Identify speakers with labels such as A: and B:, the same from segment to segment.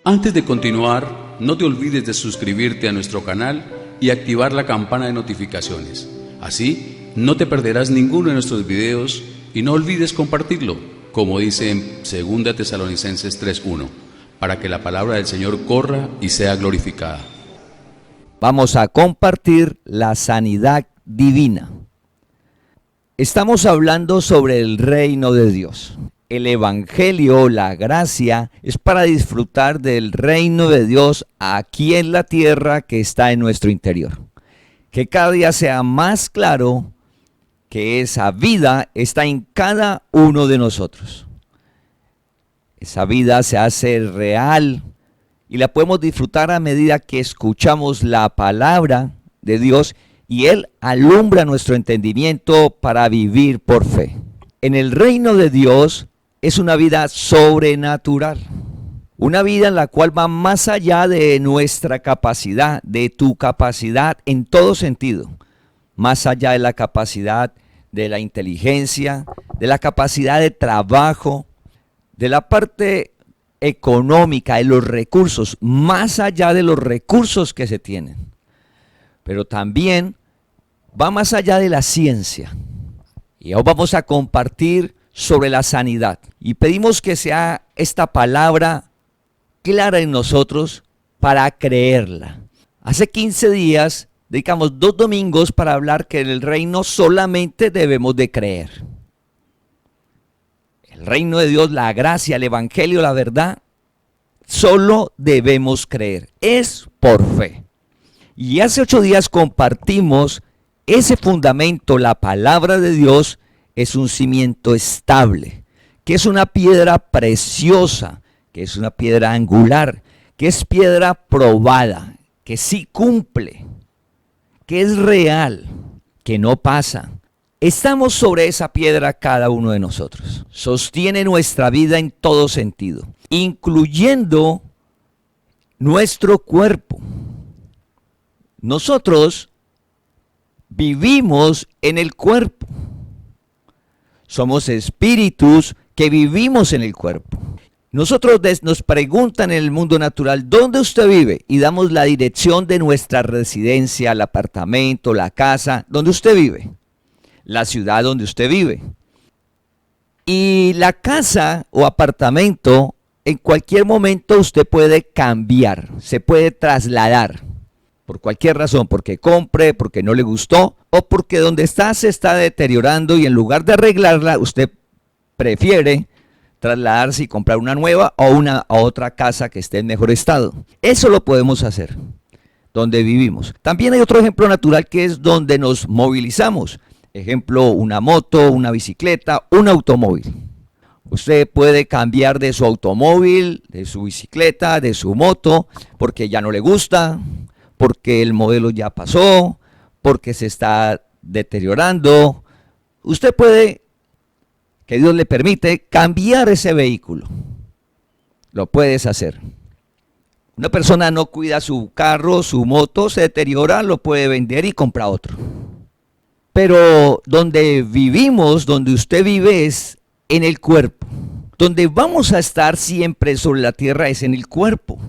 A: Antes de continuar, no te olvides de suscribirte a nuestro canal y activar la campana de notificaciones. Así, no te perderás ninguno de nuestros videos y no olvides compartirlo, como dice en 2 Tesalonicenses 3:1, para que la palabra del Señor corra y sea glorificada.
B: Vamos a compartir la sanidad divina. Estamos hablando sobre el reino de Dios. El evangelio, la gracia, es para disfrutar del reino de Dios aquí en la tierra que está en nuestro interior. Que cada día sea más claro que esa vida está en cada uno de nosotros. Esa vida se hace real y la podemos disfrutar a medida que escuchamos la palabra de Dios y Él alumbra nuestro entendimiento para vivir por fe. En el reino de Dios es una vida sobrenatural, una vida en la cual va más allá de nuestra capacidad, de tu capacidad en todo sentido, más allá de la capacidad de la inteligencia, de la capacidad de trabajo, de la parte económica, de los recursos, más allá de los recursos que se tienen. Pero también va más allá de la ciencia. Y hoy vamos a compartir sobre la sanidad. Y pedimos que sea esta palabra clara en nosotros para creerla. Hace 15 días dedicamos 2 domingos para hablar que en el reino solamente debemos de creer. El reino de Dios, la gracia, el evangelio, la verdad, solo debemos creer. Es por fe. Y hace 8 días compartimos ese fundamento, la palabra de Dios, es un cimiento estable, que es una piedra preciosa, que es una piedra angular, que es piedra probada, que sí cumple, que es real, que no pasa. Estamos sobre esa piedra cada uno de nosotros. Sostiene nuestra vida en todo sentido, incluyendo nuestro cuerpo. Nosotros vivimos en el cuerpo. Somos espíritus que vivimos en el cuerpo. Nosotros nos preguntan en el mundo natural, ¿dónde usted vive? Y damos la dirección de nuestra residencia, el apartamento, la casa, donde usted vive, la ciudad donde usted vive. Y la casa o apartamento, en cualquier momento usted puede cambiar, se puede trasladar. Por cualquier razón, porque compre, porque no le gustó, o porque donde está se está deteriorando y en lugar de arreglarla, usted prefiere trasladarse y comprar una nueva o a otra casa que esté en mejor estado. Eso lo podemos hacer, donde vivimos. También hay otro ejemplo natural que es donde nos movilizamos. Ejemplo, una moto, una bicicleta, un automóvil. Usted puede cambiar de su automóvil, de su bicicleta, de su moto, porque ya no le gusta, porque el modelo ya pasó, porque se está deteriorando. Usted puede, que Dios le permite, cambiar ese vehículo. Lo puedes hacer. Una persona no cuida su carro, su moto, se deteriora, lo puede vender y comprar otro. Pero donde vivimos, donde usted vive es en el cuerpo. Donde vamos a estar siempre sobre la tierra es en el cuerpo.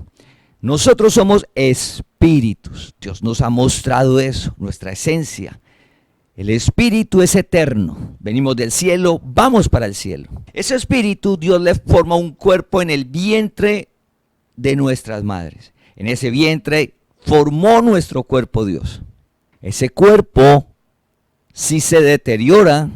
B: Nosotros somos espíritus. Dios nos ha mostrado eso, nuestra esencia. El espíritu es eterno. Venimos del cielo, vamos para el cielo. Ese espíritu Dios le forma un cuerpo en el vientre de nuestras madres. En ese vientre formó nuestro cuerpo Dios. Ese cuerpo, si se deteriora,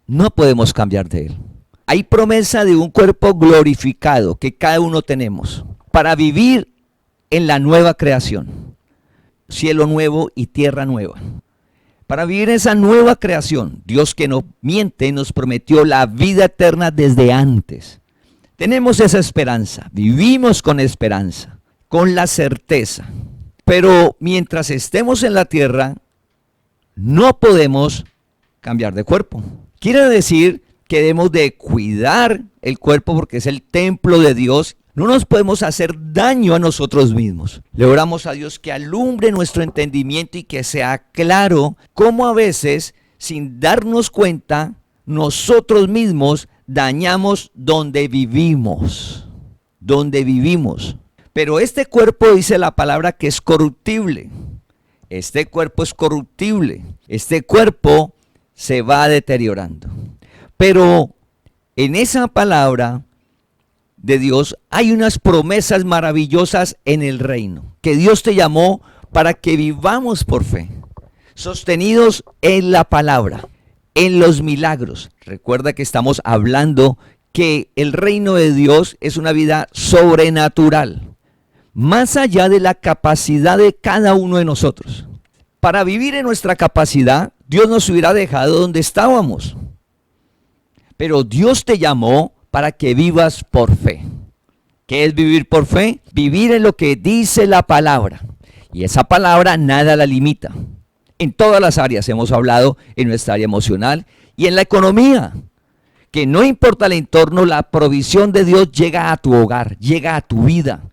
B: no podemos cambiar de él. Hay promesa de un cuerpo glorificado que cada uno tenemos para vivir en la nueva creación, cielo nuevo y tierra nueva. Para vivir esa nueva creación, Dios que no miente nos prometió la vida eterna desde antes. Tenemos esa esperanza, vivimos con esperanza, con la certeza. Pero mientras estemos en la tierra, no podemos cambiar de cuerpo. Quiere decir que debemos de cuidar el cuerpo porque es el templo de Dios. No nos podemos hacer daño a nosotros mismos. Le oramos a Dios que alumbre nuestro entendimiento y que sea claro cómo a veces, sin darnos cuenta, nosotros mismos dañamos donde vivimos. donde vivimos. Pero este cuerpo dice la palabra que es corruptible. Este cuerpo es corruptible. Este cuerpo se va deteriorando. Pero en esa palabra de Dios hay unas promesas maravillosas en el reino, que Dios te llamó para que vivamos por fe, sostenidos en la palabra, en los milagros. Recuerda que estamos hablando que el reino de Dios es una vida sobrenatural, más allá de la capacidad de cada uno de nosotros. Para vivir en nuestra capacidad, Dios nos hubiera dejado donde estábamos. Pero Dios te llamó para que vivas por fe. ¿Qué es vivir por fe? Vivir en lo que dice la palabra. Y esa palabra nada la limita. En todas las áreas hemos hablado, en nuestra área emocional y en la economía. Que no importa el entorno, la provisión de Dios llega a tu hogar, llega a tu vida,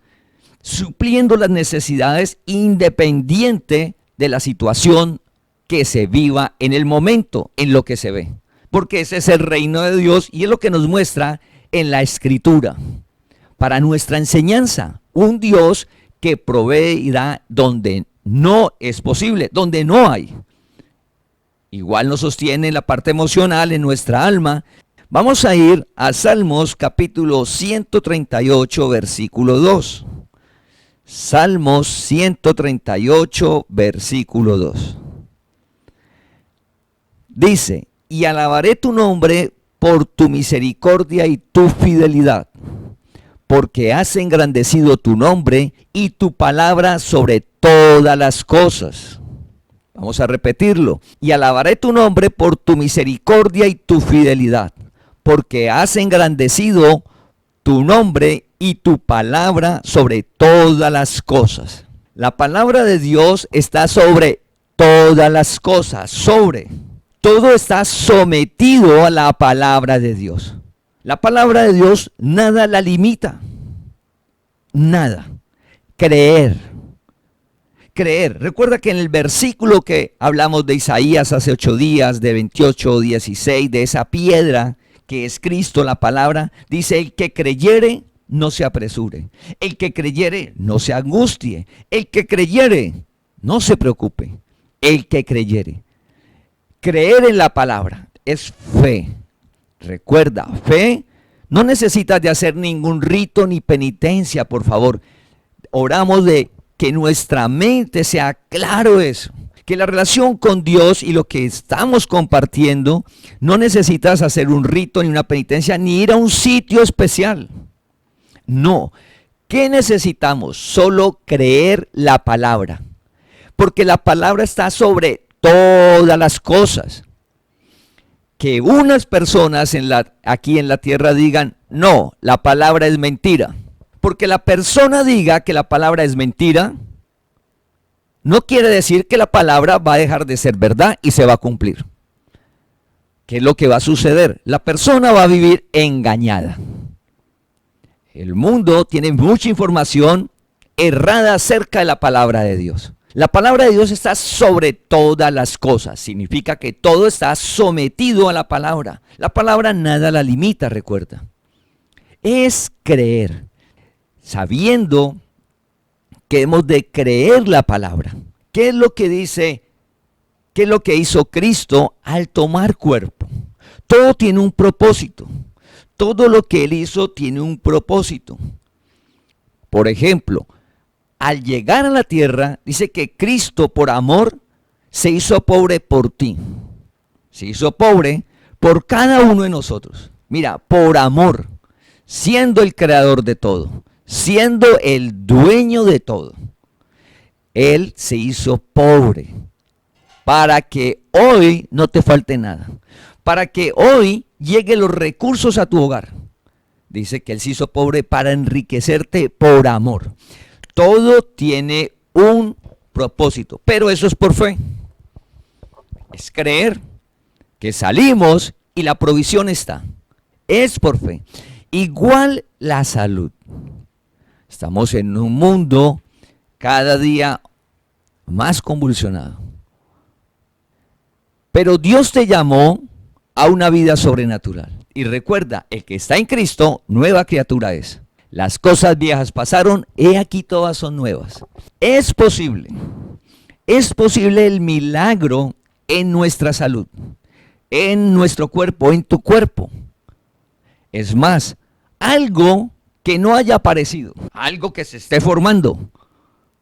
B: supliendo las necesidades independiente de la situación que se viva en el momento, en lo que se ve. Porque ese es el reino de Dios y es lo que nos muestra en la Escritura. Para nuestra enseñanza, un Dios que provee y da donde no es posible, donde no hay. Igual nos sostiene en la parte emocional, en nuestra alma. Vamos a ir a Salmos capítulo 138, versículo 2. Salmos 138, versículo 2. Dice: y alabaré tu nombre por tu misericordia y tu fidelidad, porque has engrandecido tu nombre y tu palabra sobre todas las cosas. Vamos a repetirlo. Y alabaré tu nombre por tu misericordia y tu fidelidad, porque has engrandecido tu nombre y tu palabra sobre todas las cosas. La palabra de Dios está sobre todas las cosas, sobre. Todo está sometido a la palabra de Dios. La palabra de Dios nada la limita. Nada. Creer. Creer. Recuerda que en el versículo que hablamos de Isaías hace 8 días, de 28:16, de esa piedra que es Cristo, la palabra, dice: el que creyere, no se apresure. El que creyere, no se angustie. El que creyere, no se preocupe. El que creyere. Creer en la palabra es fe. Recuerda, fe, no necesitas de hacer ningún rito ni penitencia, por favor. Oramos de que nuestra mente sea claro eso. Que la relación con Dios y lo que estamos compartiendo, no necesitas hacer un rito ni una penitencia, ni ir a un sitio especial. No. ¿Qué necesitamos? Solo creer la palabra. Porque la palabra está sobre todas las cosas. Que unas personas aquí en la tierra digan: no, la palabra es mentira. Porque la persona diga que la palabra es mentira, no quiere decir que la palabra va a dejar de ser verdad y se va a cumplir. ¿Qué es lo que va a suceder? La persona va a vivir engañada. El mundo tiene mucha información errada acerca de la palabra de Dios. La palabra de Dios está sobre todas las cosas. Significa que todo está sometido a la palabra. La palabra nada la limita, recuerda. Es creer, sabiendo que hemos de creer la palabra. ¿Qué es lo que dice? ¿Qué es lo que hizo Cristo al tomar cuerpo? Todo tiene un propósito. Todo lo que Él hizo tiene un propósito. Por ejemplo, al llegar a la tierra, dice que Cristo por amor se hizo pobre por ti. Se hizo pobre por cada uno de nosotros. Mira, por amor, siendo el creador de todo, siendo el dueño de todo. Él se hizo pobre para que hoy no te falte nada. Para que hoy lleguen los recursos a tu hogar. Dice que Él se hizo pobre para enriquecerte por amor. Todo tiene un propósito, pero eso es por fe. Es creer que salimos y la provisión está. Es por fe. Igual la salud. Estamos en un mundo cada día más convulsionado. Pero Dios te llamó a una vida sobrenatural. Y recuerda, el que está en Cristo, nueva criatura es. Las cosas viejas pasaron, he aquí todas son nuevas. Es posible el milagro en nuestra salud, en nuestro cuerpo, en tu cuerpo. Es más, algo que no haya aparecido, algo que se esté formando.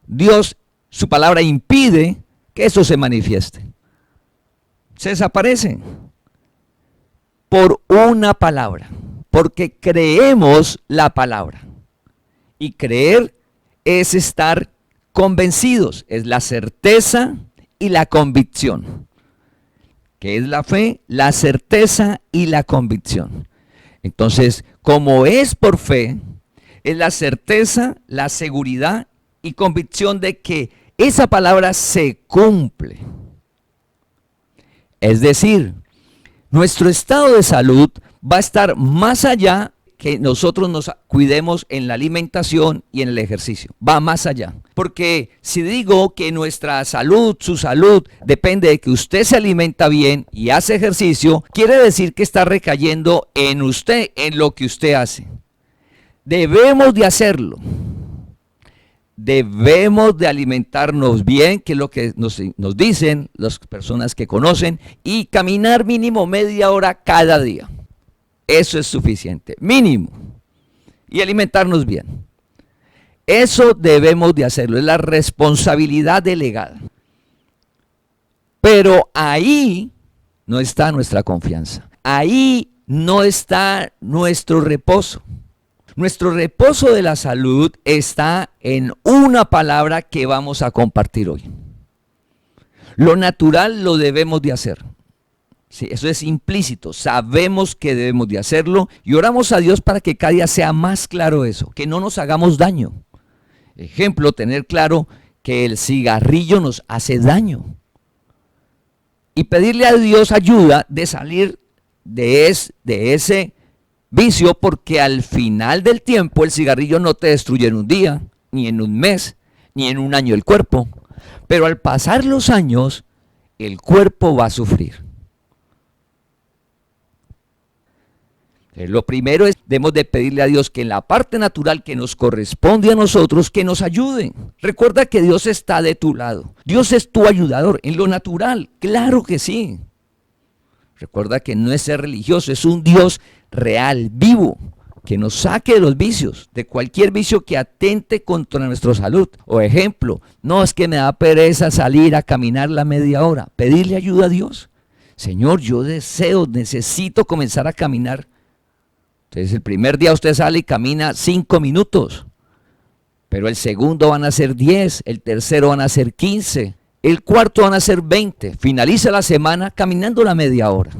B: Dios, su palabra impide que eso se manifieste. Se desaparece por una palabra, porque creemos la palabra. Y creer es estar convencidos, es la certeza y la convicción. ¿Qué es la fe? La certeza y la convicción. Entonces, como es por fe, es la certeza, la seguridad y convicción de que esa palabra se cumple. Es decir, nuestro estado de salud va a estar más allá que nosotros nos cuidemos en la alimentación y en el ejercicio. Va más allá. Porque si digo que nuestra salud, su salud, depende de que usted se alimenta bien y hace ejercicio, quiere decir que está recayendo en usted, en lo que usted hace. Debemos de hacerlo. Debemos de alimentarnos bien, que es lo que nos dicen las personas que conocen, y caminar mínimo media hora cada día. Eso es suficiente, mínimo. Y alimentarnos bien. Eso debemos de hacerlo, es la responsabilidad delegada. Pero ahí no está nuestra confianza. Ahí no está nuestro reposo. Nuestro reposo de la salud está en una palabra que vamos a compartir hoy. Lo natural lo debemos de hacer. Sí, eso es implícito, sabemos que debemos de hacerlo y oramos a Dios para que cada día sea más claro eso, que no nos hagamos daño. Ejemplo, tener claro que el cigarrillo nos hace daño. Y pedirle a Dios ayuda de salir de ese vicio, porque al final del tiempo el cigarrillo no te destruye en un día, ni en un mes, ni en un año el cuerpo. Pero al pasar los años, el cuerpo va a sufrir. Lo primero es, debemos de pedirle a Dios que en la parte natural que nos corresponde a nosotros, que nos ayude. Recuerda que Dios está de tu lado. Dios es tu ayudador en lo natural, claro que sí. Recuerda que no es ser religioso, es un Dios real, vivo, que nos saque de los vicios, de cualquier vicio que atente contra nuestra salud. O ejemplo, no es que me da pereza salir a caminar la media hora, pedirle ayuda a Dios. Señor, yo necesito comenzar a caminar. Entonces el primer día usted sale y camina 5 minutos, pero el segundo van a ser 10, el tercero van a ser 15, el cuarto van a ser 20. Finaliza la semana caminando la media hora.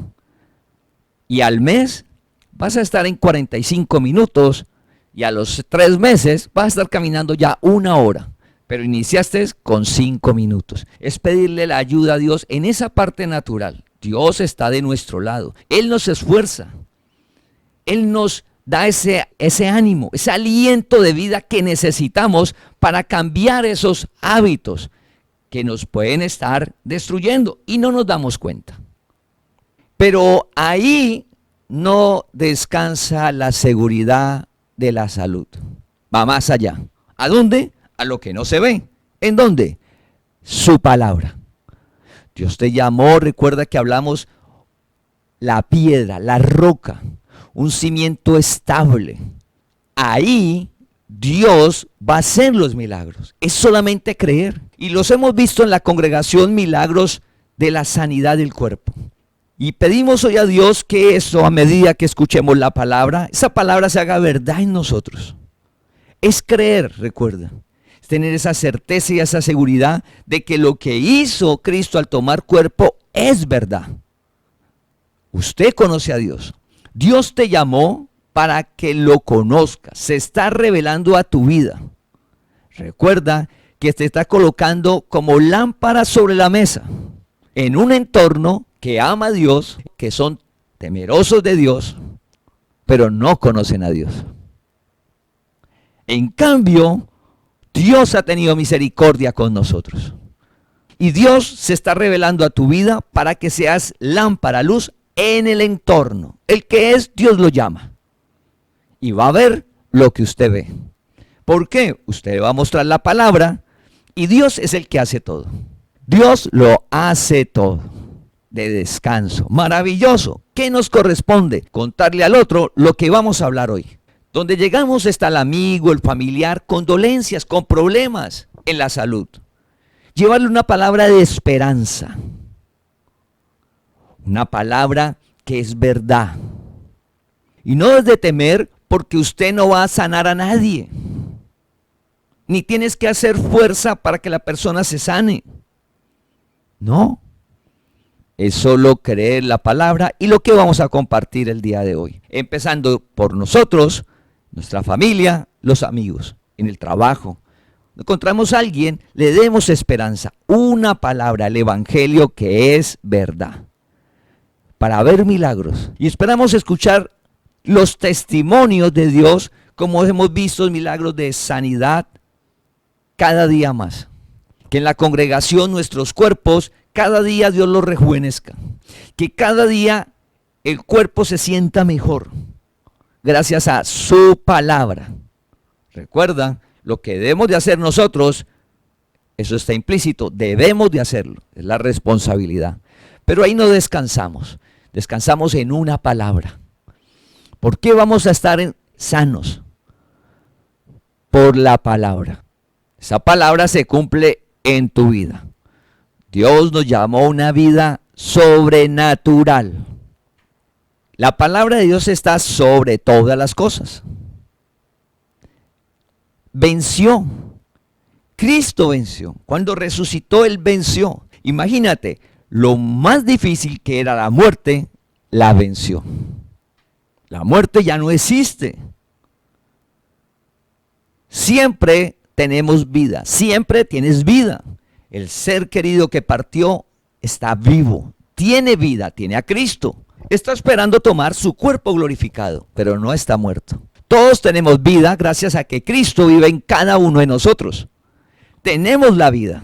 B: Y al mes vas a estar en 45 minutos y a los 3 meses vas a estar caminando ya 1 hora. Pero iniciaste con 5 minutos. Es pedirle la ayuda a Dios en esa parte natural. Dios está de nuestro lado. Él nos esfuerza. Él nos da ese ánimo, ese aliento de vida que necesitamos para cambiar esos hábitos que nos pueden estar destruyendo y no nos damos cuenta. Pero ahí no descansa la seguridad de la salud. Va más allá. ¿A dónde? A lo que no se ve. ¿En dónde? Su palabra. Dios te llamó, recuerda que hablamos, la piedra, la roca, un cimiento estable. Ahí Dios va a hacer los milagros. Es solamente creer. Y los hemos visto en la congregación, milagros de la sanidad del cuerpo. Y pedimos hoy a Dios que eso, a medida que escuchemos la palabra, esa palabra se haga verdad en nosotros. Es creer, recuerda. Es tener esa certeza y esa seguridad de que lo que hizo Cristo al tomar cuerpo es verdad. Usted conoce a Dios. Dios te llamó para que lo conozcas. Se está revelando a tu vida. Recuerda que te está colocando como lámpara sobre la mesa, en un entorno que ama a Dios, que son temerosos de Dios, pero no conocen a Dios. En cambio, Dios ha tenido misericordia con nosotros. Y Dios se está revelando a tu vida para que seas lámpara, luz en el entorno. El que es, Dios lo llama. Y va a haber lo que usted ve. ¿Por qué? Usted va a mostrar la palabra y Dios es el que hace todo. Dios lo hace todo. De descanso. Maravilloso. ¿Qué nos corresponde? Contarle al otro lo que vamos a hablar hoy. Donde llegamos está el amigo, el familiar, con dolencias, con problemas en la salud. Llevarle una palabra de esperanza. Una palabra que es verdad. Y no es de temer, porque usted no va a sanar a nadie. Ni tienes que hacer fuerza para que la persona se sane. No. Es solo creer la palabra y lo que vamos a compartir el día de hoy. Empezando por nosotros, nuestra familia, los amigos, en el trabajo. Encontramos a alguien, le demos esperanza. Una palabra, el evangelio que es verdad. Para ver milagros. Y esperamos escuchar los testimonios de Dios, como hemos visto milagros de sanidad cada día más. Que en la congregación nuestros cuerpos, cada día Dios los rejuvenezca. Que cada día el cuerpo se sienta mejor. Gracias a su palabra. Recuerda, lo que debemos de hacer nosotros, eso está implícito, debemos de hacerlo. Es la responsabilidad. Pero ahí no descansamos. Descansamos en una palabra. ¿Por qué vamos a estar sanos? Por la palabra. Esa palabra se cumple en tu vida. Dios nos llamó a una vida sobrenatural. La palabra de Dios está sobre todas las cosas. Venció. Cristo venció. Cuando resucitó, Él venció. Imagínate, lo más difícil que era la muerte, la venció. La muerte ya no existe. Siempre tenemos vida, siempre tienes vida. El ser querido que partió está vivo, tiene vida, tiene a Cristo. Está esperando tomar su cuerpo glorificado, pero no está muerto. Todos tenemos vida gracias a que Cristo vive en cada uno de nosotros. Tenemos la vida,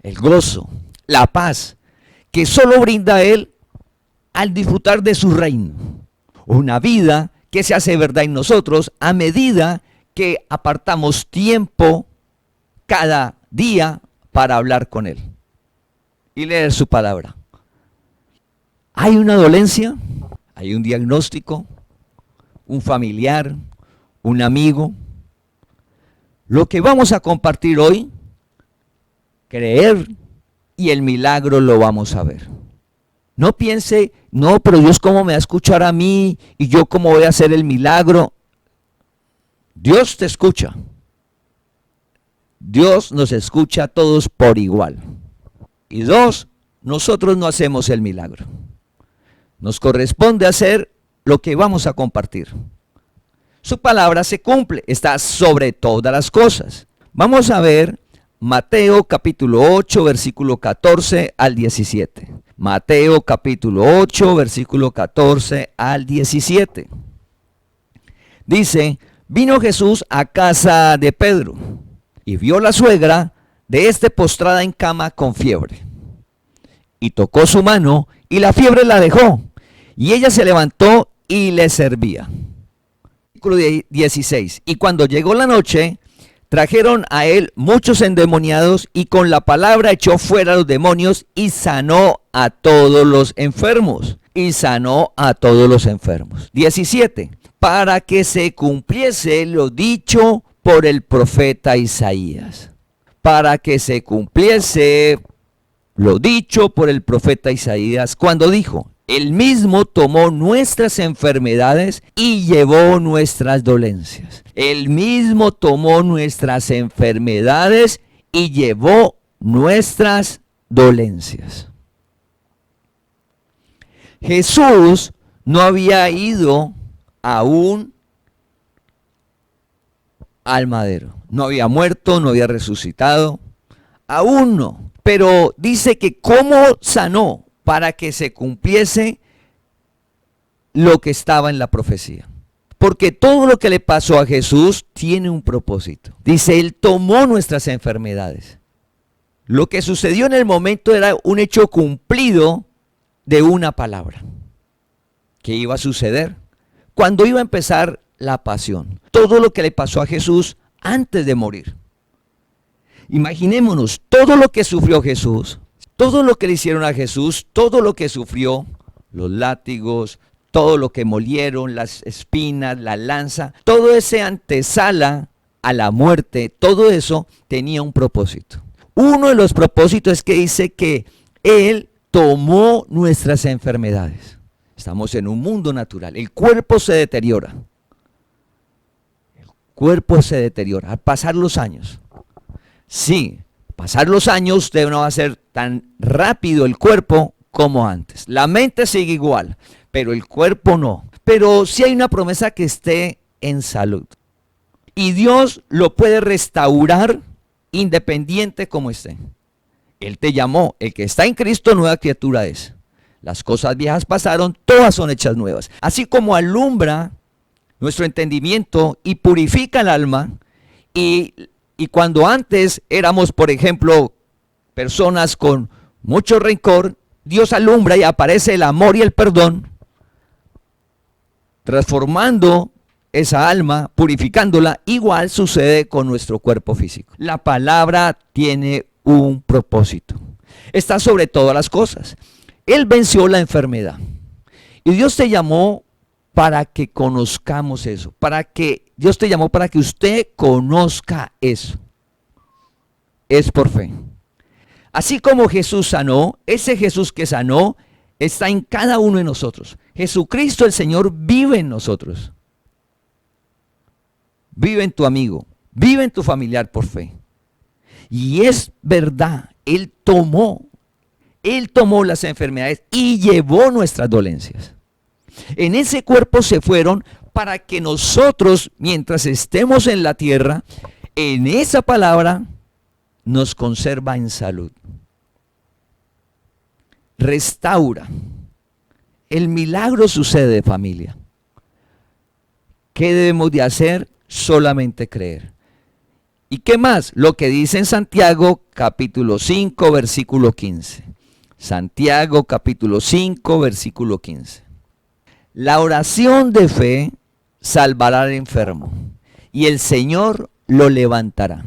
B: el gozo, la paz, que solo brinda Él al disfrutar de su reino. Una vida que se hace verdad en nosotros a medida que apartamos tiempo cada día para hablar con Él y leer su palabra. Hay una dolencia, hay un diagnóstico, un familiar, un amigo. Lo que vamos a compartir hoy, creer y el milagro lo vamos a ver. No piense, no, pero Dios cómo me va a escuchar a mí y yo cómo voy a hacer el milagro. Dios te escucha. Dios nos escucha a todos por igual. Y dos, nosotros no hacemos el milagro. Nos corresponde hacer lo que vamos a compartir. Su palabra se cumple, está sobre todas las cosas. Vamos a ver Mateo capítulo 8, versículo 14 al 17. Mateo capítulo 8, versículo 14 al 17. Dice, vino Jesús a casa de Pedro y vio la suegra de este postrada en cama con fiebre. Y tocó su mano y la fiebre la dejó. Y ella se levantó y le servía. Versículo 16. Y cuando llegó la noche, trajeron a él muchos endemoniados y con la palabra echó fuera a los demonios y sanó a todos los enfermos. Y sanó a todos los enfermos. 17. Para que se cumpliese lo dicho por el profeta Isaías. Para que se cumpliese lo dicho por el profeta Isaías cuando dijo, Él mismo tomó nuestras enfermedades y llevó nuestras dolencias. Él mismo tomó nuestras enfermedades y llevó nuestras dolencias. Jesús no había ido aún al madero. No había muerto, no había resucitado. Aún no. Pero dice que cómo sanó para que se cumpliese lo que estaba en la profecía. Porque todo lo que le pasó a Jesús tiene un propósito. Dice, Él tomó nuestras enfermedades. Lo que sucedió en el momento era un hecho cumplido de una palabra. ¿Qué iba a suceder? Cuando iba a empezar la pasión. Todo lo que le pasó a Jesús antes de morir. Imaginémonos todo lo que sufrió Jesús, todo lo que le hicieron a Jesús, todo lo que sufrió, los látigos, todo lo que molieron, las espinas, la lanza, todo ese antesala a la muerte, todo eso tenía un propósito. Uno de los propósitos es que dice que Él tomó nuestras enfermedades. Estamos en un mundo natural, el cuerpo se deteriora. El cuerpo se deteriora al pasar los años. Sí, pasar los años usted no va a ser tan rápido el cuerpo como antes. La mente sigue igual, pero el cuerpo no. Pero sí hay una promesa que esté en salud. Y Dios lo puede restaurar independiente como esté. Él te llamó, el que está en Cristo nueva criatura es. Las cosas viejas pasaron, todas son hechas nuevas. Así como alumbra nuestro entendimiento y purifica el alma, y cuando antes éramos, por ejemplo, personas con mucho rencor, Dios alumbra y aparece el amor y el perdón, transformando esa alma, purificándola. Igual sucede con nuestro cuerpo físico. La palabra tiene un propósito. Está sobre todas las cosas. Él venció la enfermedad. Y Dios te llamó para que conozcamos eso. Dios te llamó para que usted conozca eso. Es por fe. Así como Jesús sanó, ese Jesús que sanó está en cada uno de nosotros. Jesucristo el Señor vive en nosotros. Vive en tu amigo, vive en tu familiar por fe. Y es verdad, Él tomó las enfermedades y llevó nuestras dolencias. En ese cuerpo se fueron para que nosotros, mientras estemos en la tierra, en esa palabra nos conserva en salud. Restaura. El milagro sucede, familia. ¿Qué debemos de hacer? Solamente creer. ¿Y qué más? Lo que dice en Santiago capítulo 5 versículo 15. Santiago capítulo 5 versículo 15. La oración de fe salvará al enfermo y el Señor lo levantará.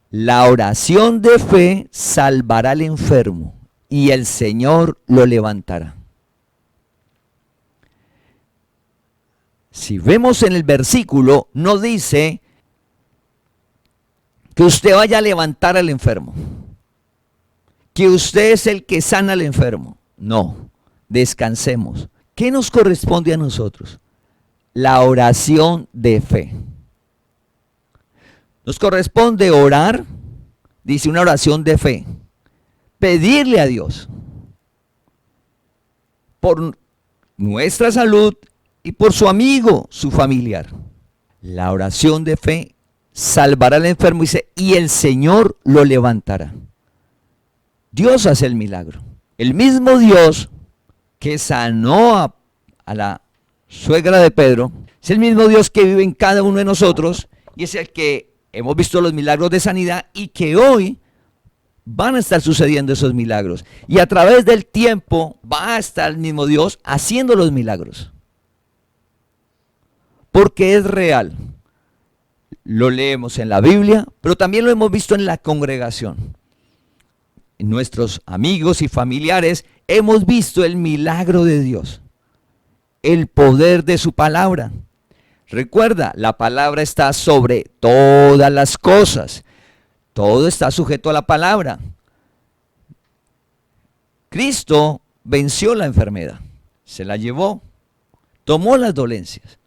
B: La oración de fe salvará al enfermo y el Señor lo levantará. Si vemos en el versículo, no dice que usted vaya a levantar al enfermo, que usted es el que sana al enfermo. No, descansemos. ¿Qué nos corresponde a nosotros? La oración de fe. Nos corresponde orar, dice una oración de fe, pedirle a Dios por nuestra salud y por su amigo, su familiar. La oración de fe salvará al enfermo, dice, y el Señor lo levantará. Dios hace el milagro. El mismo Dios que sanó a la suegra de Pedro, es el mismo Dios que vive en cada uno de nosotros y es el que hemos visto los milagros de sanidad y que hoy van a estar sucediendo esos milagros. Y a través del tiempo va a estar el mismo Dios haciendo los milagros. Porque es real. Lo leemos en la Biblia, pero también lo hemos visto en la congregación. En nuestros amigos y familiares hemos visto el milagro de Dios, el poder de su palabra. Recuerda, la palabra está sobre todas las cosas. Todo está sujeto a la palabra. Cristo venció la enfermedad, se la llevó, tomó las dolencias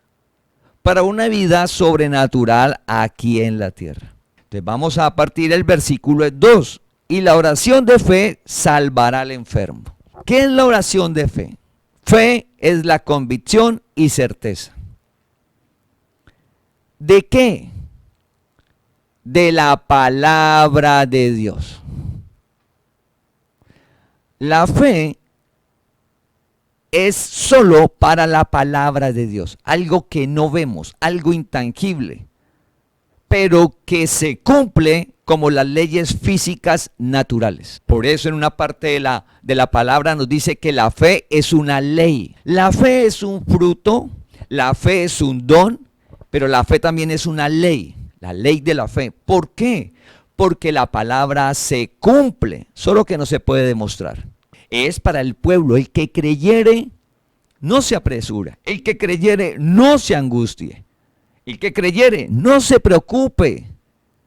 B: para una vida sobrenatural aquí en la tierra. Entonces vamos a partir del versículo 2. Y la oración de fe salvará al enfermo. ¿Qué es la oración de fe? Fe es la convicción y certeza. ¿De qué? De la palabra de Dios. La fe es solo para la palabra de Dios, algo que no vemos, algo intangible, pero que se cumple como las leyes físicas naturales. Por eso en una parte de la palabra nos dice que la fe es una ley. La fe es un fruto, la fe es un don, Pero la fe también es una ley, la ley de la fe. ¿Por qué? Porque la palabra se cumple, solo que no se puede demostrar. Es para el pueblo. El que creyere no se apresura. El que creyere no se angustie. El que creyere no se preocupe.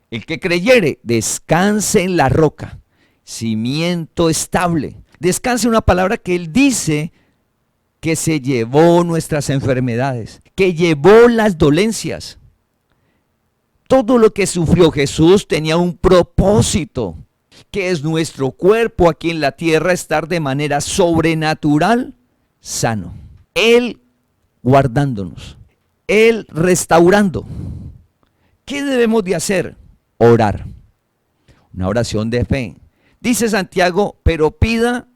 B: El que creyere descanse en la roca. Cimiento estable. Descanse, una palabra que él dice que se llevó nuestras enfermedades, que llevó las dolencias. Todo lo que sufrió Jesús tenía un propósito, que es nuestro cuerpo aquí en la tierra estar de manera sobrenatural sano. Él guardándonos, Él restaurando. ¿Qué debemos de hacer? Orar. Una oración de fe. Dice Santiago, pero pida,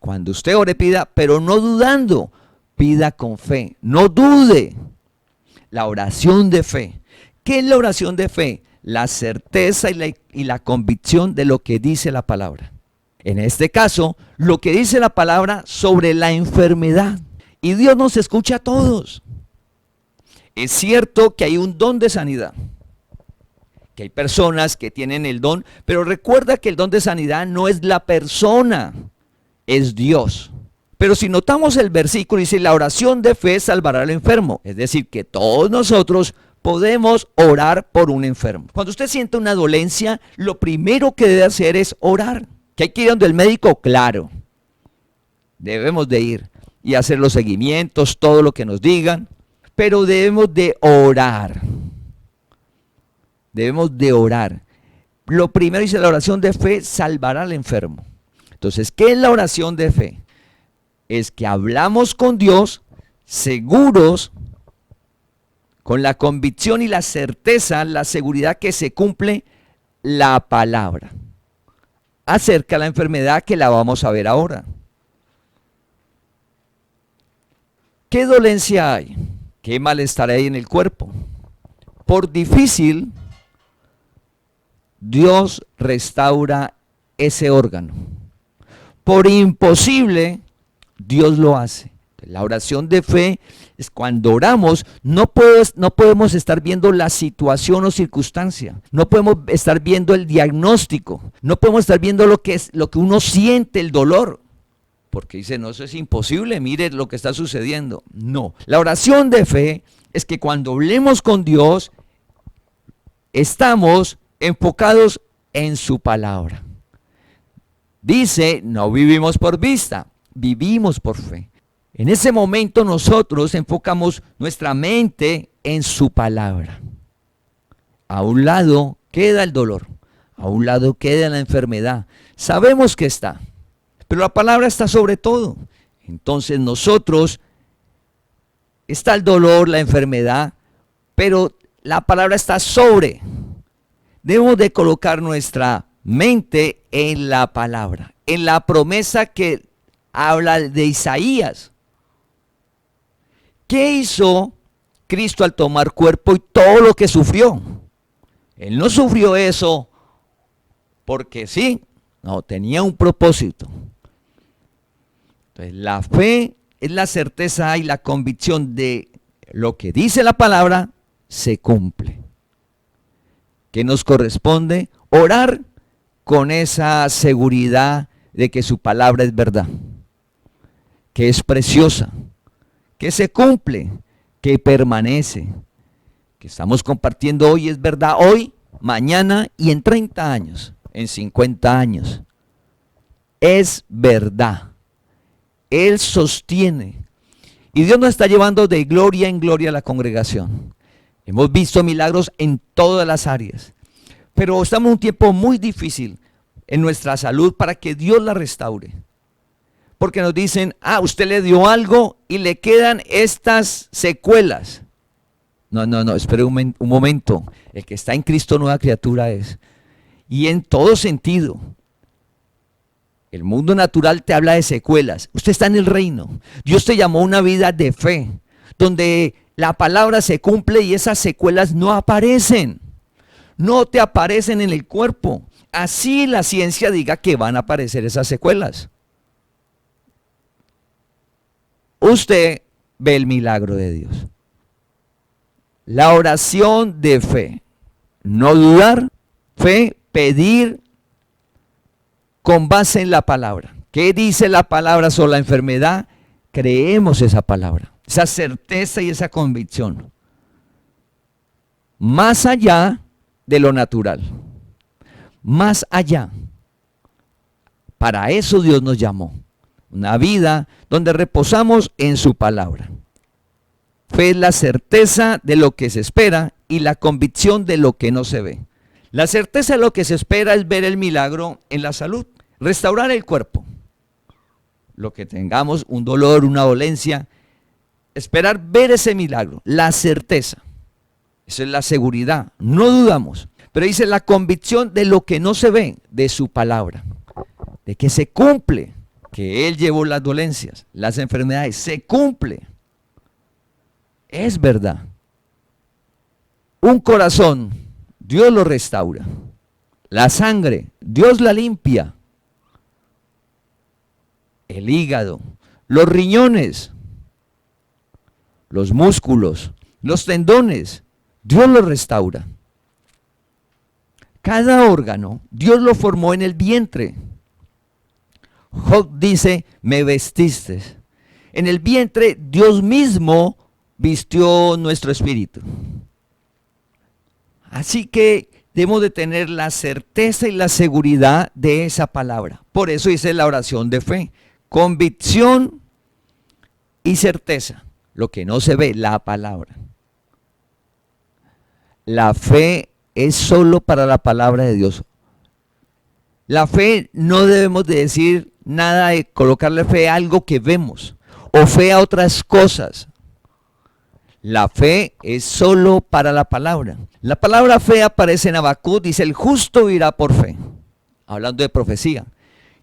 B: cuando usted ore pida, pero no dudando, pida con fe, no dude. La oración de fe. ¿Qué es la oración de fe? La certeza y la convicción de lo que dice la palabra. En este caso, lo que dice la palabra sobre la enfermedad. Y Dios nos escucha a todos. Es cierto que hay un don de sanidad, que hay personas que tienen el don, pero recuerda que el don de sanidad no es la persona, es Dios. Pero si notamos el versículo, dice, la oración de fe salvará al enfermo. Es decir, que todos nosotros podemos orar por un enfermo. Cuando usted siente una dolencia, lo primero que debe hacer es orar. ¿Que hay que ir donde el médico? Claro, debemos de ir y hacer los seguimientos, todo lo que nos digan, pero debemos de orar. Debemos de orar. Lo primero dice, la oración de fe salvará al enfermo. Entonces, ¿qué es la oración de fe? Es que hablamos con Dios seguros, con la convicción y la certeza, la seguridad que se cumple la palabra acerca de la enfermedad que la vamos a ver ahora. ¿Qué dolencia hay? ¿Qué malestar hay en el cuerpo? Por difícil, Dios restaura ese órgano. Por imposible, Dios lo hace. La oración de fe es cuando oramos, no podemos estar viendo la situación o circunstancia, no podemos estar viendo el diagnóstico, no podemos estar viendo lo que uno siente, el dolor, porque dice, no, eso es imposible, mire lo que está sucediendo. No, la oración de fe es que cuando hablemos con Dios, estamos enfocados en su palabra. Dice, no vivimos por vista, vivimos por fe. En ese momento nosotros enfocamos nuestra mente en su palabra. A un lado queda el dolor, a un lado queda la enfermedad. Sabemos que está, pero la palabra está sobre todo. Entonces nosotros, está el dolor, la enfermedad, pero la palabra está sobre. Debemos de colocar nuestra mente en la palabra, en la promesa que habla de Isaías. ¿Qué hizo Cristo al tomar cuerpo y todo lo que sufrió? Él no sufrió eso porque sí, no, tenía un propósito. Entonces, la fe es la certeza y la convicción de lo que dice la palabra se cumple. ¿Qué nos corresponde? Orar con esa seguridad de que su palabra es verdad, que es preciosa, que se cumple, que permanece, que estamos compartiendo hoy es verdad, hoy, mañana y en 30 años, en 50 años. Es verdad. Él sostiene. Y Dios nos está llevando de gloria en gloria a la congregación. Hemos visto milagros en todas las áreas. Pero estamos en un tiempo muy difícil en nuestra salud para que Dios la restaure. Porque nos dicen, usted le dio algo y le quedan estas secuelas. No, espere un momento. El que está en Cristo nueva criatura es. Y en todo sentido. El mundo natural te habla de secuelas. Usted está en el reino. Dios te llamó a una vida de fe, donde la palabra se cumple y esas secuelas no aparecen. No te aparecen en el cuerpo. Así la ciencia diga que van a aparecer esas secuelas. Usted ve el milagro de Dios. La oración de fe. No dudar, fe, pedir con base en la palabra. ¿Qué dice la palabra sobre la enfermedad? Creemos esa palabra, esa certeza y esa convicción. Más allá de lo natural. Más allá. Para eso Dios nos llamó. Una vida donde reposamos en su palabra. Fe es la certeza de lo que se espera y la convicción de lo que no se ve. La certeza de lo que se espera es ver el milagro en la salud, restaurar el cuerpo. Lo que tengamos, un dolor, una dolencia, esperar ver ese milagro, la certeza. Esa es la seguridad, no dudamos. Pero dice la convicción de lo que no se ve, de su palabra, de que se cumple, que Él llevó las dolencias, las enfermedades, se cumple. Es verdad. Un corazón, Dios lo restaura. La sangre, Dios la limpia. El hígado, los riñones, los músculos, los tendones, Dios los restaura. Cada órgano, Dios lo formó en el vientre. Job dice, me vestiste. En el vientre, Dios mismo vistió nuestro espíritu. Así que debemos de tener la certeza y la seguridad de esa palabra. Por eso dice la oración de fe. Convicción y certeza. Lo que no se ve, la palabra. La fe es solo para la palabra de Dios. La fe no debemos de decir nada de colocarle fe a algo que vemos o fe a otras cosas. La fe es solo para la palabra. La palabra fe aparece en Habacuc, dice el justo vivirá por fe, hablando de profecía.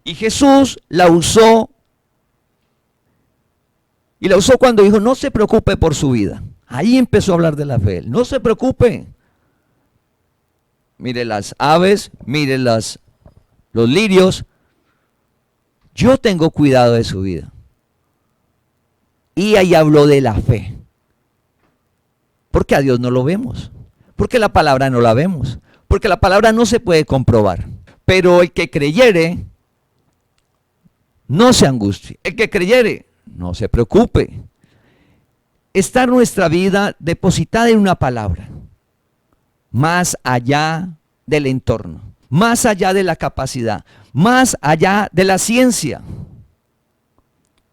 B: Y Jesús la usó, y la usó cuando dijo, no se preocupe por su vida. Ahí empezó a hablar de la fe, no se preocupe. Mire las aves, mire los lirios, yo tengo cuidado de su vida. Y ahí habló de la fe. Porque a Dios no lo vemos, porque la palabra no la vemos, porque la palabra no se puede comprobar. Pero el que creyere, no se angustie. El que creyere, no se preocupe. Está nuestra vida depositada en una palabra, más allá del entorno, más allá de la capacidad, más allá de la ciencia.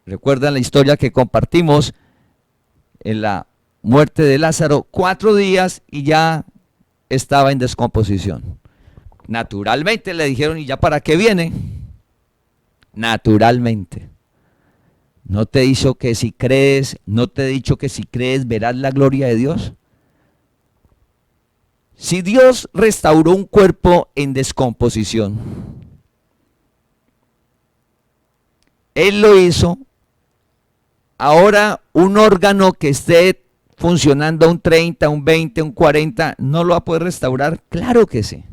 B: ¿Recuerdan la historia que compartimos en la muerte de Lázaro? 4 días y ya estaba en descomposición. Naturalmente le dijeron, ¿y ya para qué viene? Naturalmente. ¿No te he dicho que si crees, no te he dicho que si crees verás la gloria de Dios? Si Dios restauró un cuerpo en descomposición, Él lo hizo. Ahora un órgano que esté funcionando a un 30, un 20, un 40, ¿no lo va a poder restaurar? Claro que sí.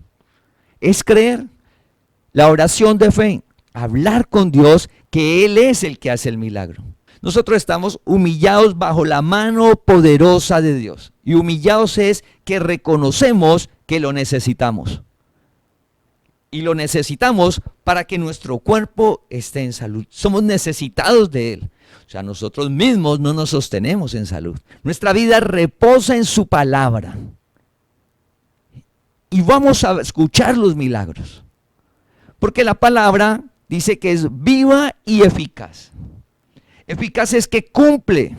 B: Es creer. La oración de fe, hablar con Dios, que Él es el que hace el milagro. Nosotros estamos humillados bajo la mano poderosa de Dios. Y humillados es que reconocemos que lo necesitamos. Y lo necesitamos para que nuestro cuerpo esté en salud. Somos necesitados de Él. O sea, nosotros mismos no nos sostenemos en salud. Nuestra vida reposa en su palabra. Y vamos a escuchar los milagros. Porque la palabra dice que es viva y eficaz. Eficaz es que cumple.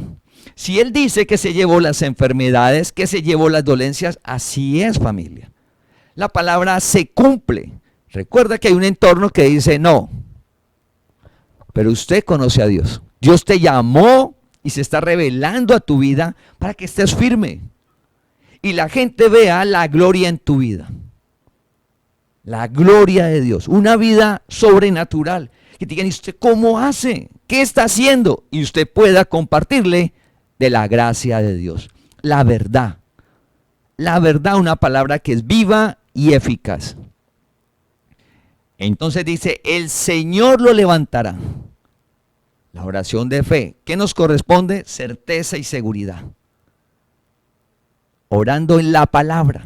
B: Si Él dice que se llevó las enfermedades, que se llevó las dolencias, así es, familia. La palabra se cumple. Recuerda que hay un entorno que dice no. Pero usted conoce a Dios. Dios te llamó y se está revelando a tu vida para que estés firme. Y la gente vea la gloria en tu vida. La gloria de Dios. Una vida sobrenatural. Que te digan, ¿y usted cómo hace? ¿Qué está haciendo? Y usted pueda compartirle de la gracia de Dios. La verdad. La verdad, una palabra que es viva y eficaz. Entonces dice, el Señor lo levantará. La oración de fe. ¿Qué nos corresponde? Certeza y seguridad. orando en la palabra,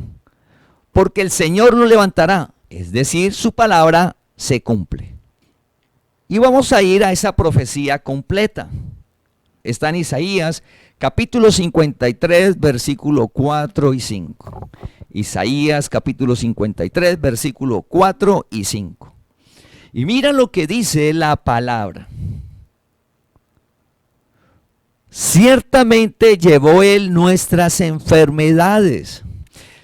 B: porque el Señor lo levantará, es decir, su palabra se cumple. Y vamos a ir a esa profecía completa. Está en Isaías capítulo 53, versículo 4 y 5. Isaías capítulo 53, versículo 4 y 5. Y mira lo que dice la palabra. Ciertamente llevó él nuestras enfermedades.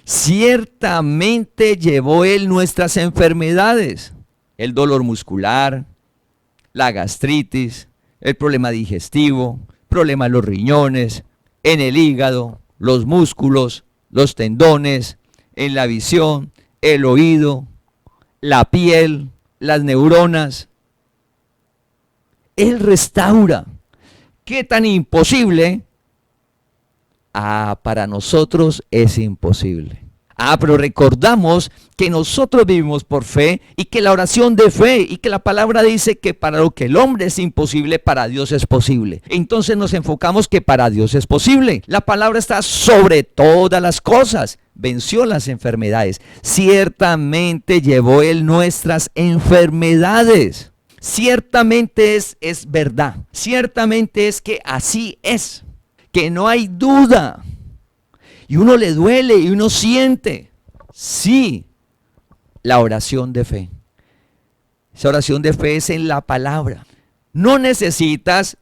B: Ciertamente llevó él nuestras enfermedades. El dolor muscular, la gastritis, el problema digestivo, problema en los riñones, en el hígado, los músculos, los tendones, en la visión, el oído, la piel, las neuronas. Él restaura. ¿Qué tan imposible? Para nosotros es imposible. Pero recordamos que nosotros vivimos por fe y que la oración de fe y que la palabra dice que para lo que el hombre es imposible, para Dios es posible. Entonces nos enfocamos que para Dios es posible. La palabra está sobre todas las cosas. Venció las enfermedades. Ciertamente llevó él nuestras enfermedades. Ciertamente es verdad. Ciertamente es que así es. Que no hay duda. Y uno le duele y uno siente. Sí, la oración de fe. Esa oración de fe es en la palabra. No necesitas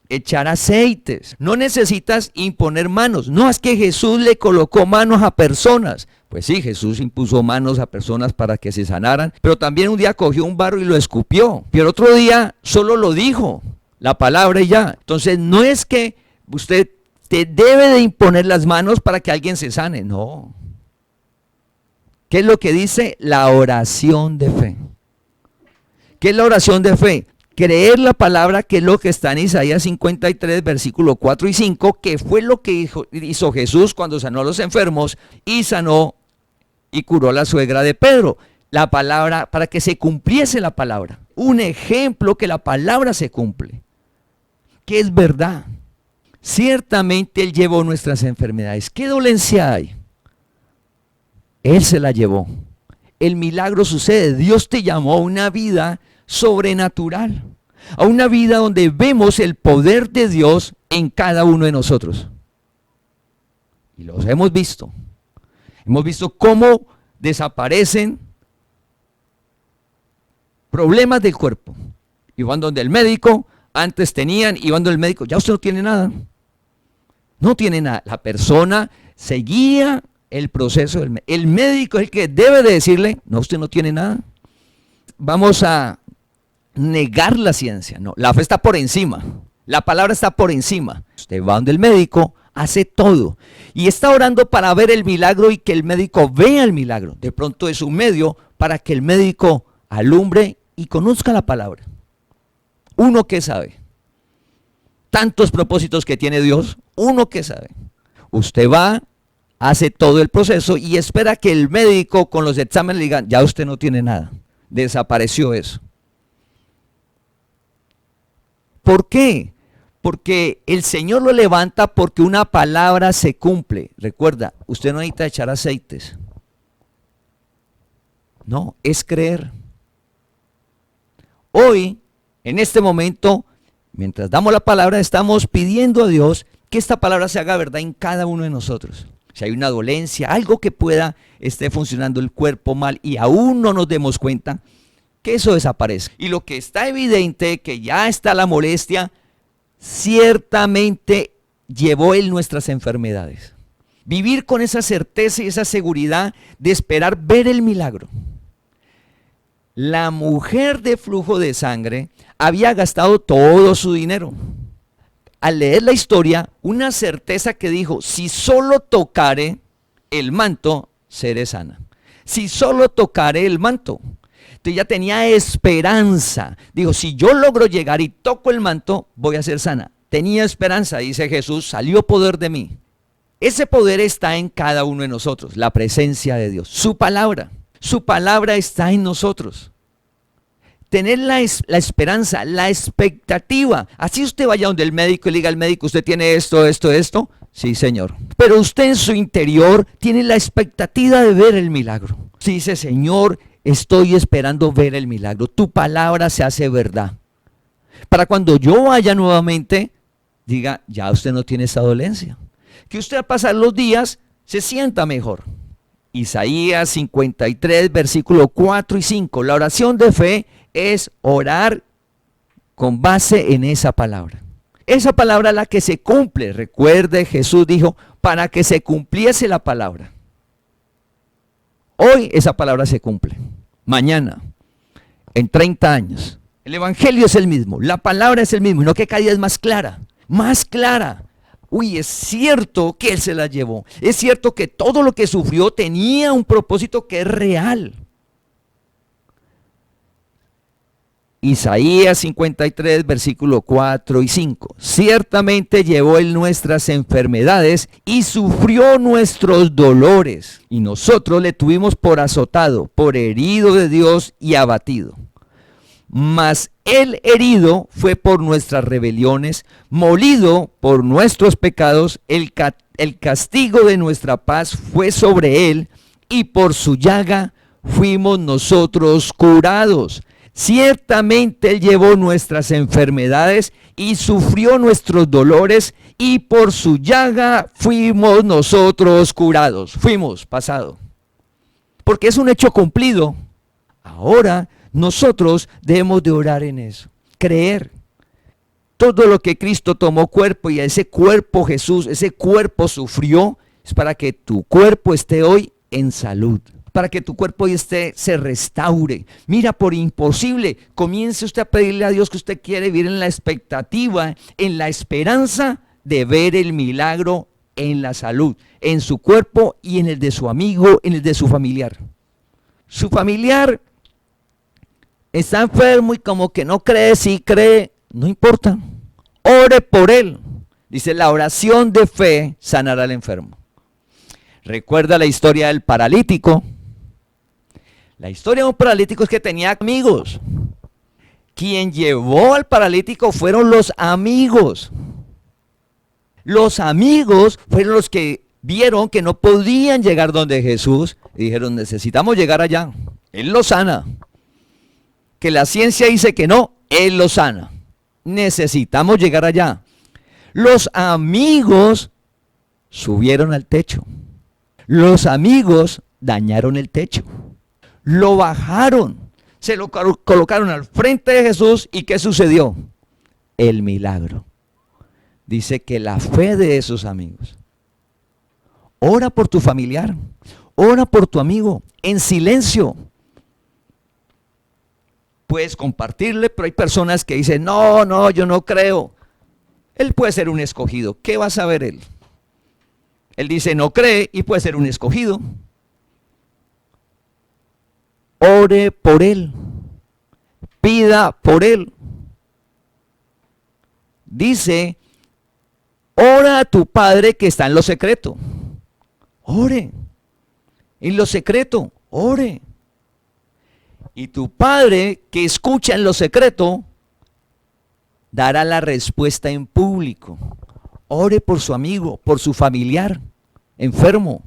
B: echar aceites. No necesitas imponer manos. No es que Jesús le colocó manos a personas. Pues sí, Jesús impuso manos a personas para que se sanaran. Pero también un día cogió un barro y lo escupió. Pero otro día solo lo dijo. La palabra y ya. Entonces no es que usted te debe de imponer las manos para que alguien se sane, no. ¿Qué es lo que dice la oración de fe? ¿Qué es la oración de fe? Creer la palabra, que es lo que está en Isaías 53, versículo 4 y 5, que fue lo que hizo Jesús cuando sanó a los enfermos y sanó y curó a la suegra de Pedro. La palabra, para que se cumpliese la palabra. Un ejemplo que la palabra se cumple, que es verdad. Ciertamente Él llevó nuestras enfermedades. ¿Qué dolencia hay? Él se la llevó. El milagro sucede. Dios te llamó a una vida sobrenatural, a una vida donde vemos el poder de Dios en cada uno de nosotros. Y los hemos visto. Hemos visto cómo desaparecen problemas del cuerpo. Y van donde el médico, antes tenían, y van donde el médico, ya usted no tiene nada. No tiene nada. La persona seguía el proceso. El médico es el que debe de decirle, no, usted no tiene nada. Vamos a negar la ciencia. No, la fe está por encima. La palabra está por encima. Usted va donde el médico, hace todo. Y está orando para ver el milagro y que el médico vea el milagro. De pronto es un medio para que el médico alumbre y conozca la palabra. Uno que sabe. Tantos propósitos que tiene Dios, uno que sabe. Usted va, hace todo el proceso y espera que el médico con los exámenes le diga, ya usted no tiene nada, desapareció eso. ¿Por qué? Porque el Señor lo levanta porque una palabra se cumple. Recuerda, usted no necesita echar aceites. No, es creer. Hoy, en este momento, mientras damos la palabra, estamos pidiendo a Dios que esta palabra se haga verdad en cada uno de nosotros. Si hay una dolencia, algo que esté funcionando el cuerpo mal y aún no nos demos cuenta, que eso desaparezca. Y lo que está evidente, que ya está la molestia, ciertamente llevó Él nuestras enfermedades. Vivir con esa certeza y esa seguridad de esperar ver el milagro. La mujer de flujo de sangre había gastado todo su dinero. Al leer la historia, una certeza que dijo, si solo tocare el manto, seré sana. Si solo tocare el manto. Entonces ya tenía esperanza. Dijo, si yo logro llegar y toco el manto, voy a ser sana. Tenía esperanza, dice Jesús, salió poder de mí. Ese poder está en cada uno de nosotros, la presencia de Dios, su palabra. Su palabra está en nosotros. Tener la esperanza, la expectativa. Así usted vaya donde el médico y le diga al médico, usted tiene esto, Sí, Señor. Pero usted en su interior tiene la expectativa de ver el milagro. Sí, dice, Señor, estoy esperando ver el milagro. Tu palabra se hace verdad. Para cuando yo vaya nuevamente, diga, ya usted no tiene esa dolencia. Que usted al pasar los días se sienta mejor. Isaías 53, versículo 4 y 5. La oración de fe es orar con base en esa palabra. Esa palabra es la que se cumple. Recuerde, Jesús dijo, para que se cumpliese la palabra. Hoy esa palabra se cumple. Mañana, en 30 años. El evangelio es el mismo, la palabra es el mismo, no que cada día es más clara, más clara. Uy, es cierto que Él se la llevó. Es cierto que todo lo que sufrió tenía un propósito que es real. Isaías 53, versículo 4 y 5. Ciertamente llevó Él nuestras enfermedades y sufrió nuestros dolores. Y nosotros le tuvimos por azotado, por herido de Dios y abatido. Mas el herido fue por nuestras rebeliones, molido por nuestros pecados, el castigo de nuestra paz fue sobre él, y por su llaga fuimos nosotros curados. Ciertamente él llevó nuestras enfermedades y sufrió nuestros dolores, y por su llaga fuimos nosotros curados. Fuimos, pasado. Porque es un hecho cumplido. Ahora nosotros debemos de orar en eso, creer. Todo lo que Cristo tomó cuerpo y a ese cuerpo Jesús, ese cuerpo sufrió, es para que tu cuerpo esté hoy en salud, para que tu cuerpo hoy se restaure. Mira, por imposible, comience usted a pedirle a Dios que usted quiere vivir en la expectativa, en la esperanza de ver el milagro en la salud, en su cuerpo y en el de su amigo, en el de su familiar. Su familiar está enfermo y como que no cree, sí cree, no importa. Ore por él. Dice, la oración de fe sanará al enfermo. Recuerda la historia del paralítico. La historia de un paralítico es que tenía amigos. Quien llevó al paralítico fueron los amigos. Los amigos fueron los que vieron que no podían llegar donde Jesús y dijeron, necesitamos llegar allá. Él lo sana. Que la ciencia dice que no, Él lo sana. Necesitamos llegar allá. Los amigos subieron al techo. Los amigos dañaron el techo. Lo bajaron. Se lo colocaron al frente de Jesús. ¿Y qué sucedió? El milagro. Dice que la fe de esos amigos. Ora por tu familiar. Ora por tu amigo. En silencio. Puedes compartirle, pero hay personas que dicen, no, yo no creo. Él puede ser un escogido. ¿Qué va a saber él? Él dice, no cree y puede ser un escogido. Ore por él. Pida por él. Dice, ora a tu Padre que está en lo secreto. Ore. En lo secreto, ore. Y tu Padre que escucha en lo secreto, dará la respuesta en público. Ore por su amigo, por su familiar enfermo.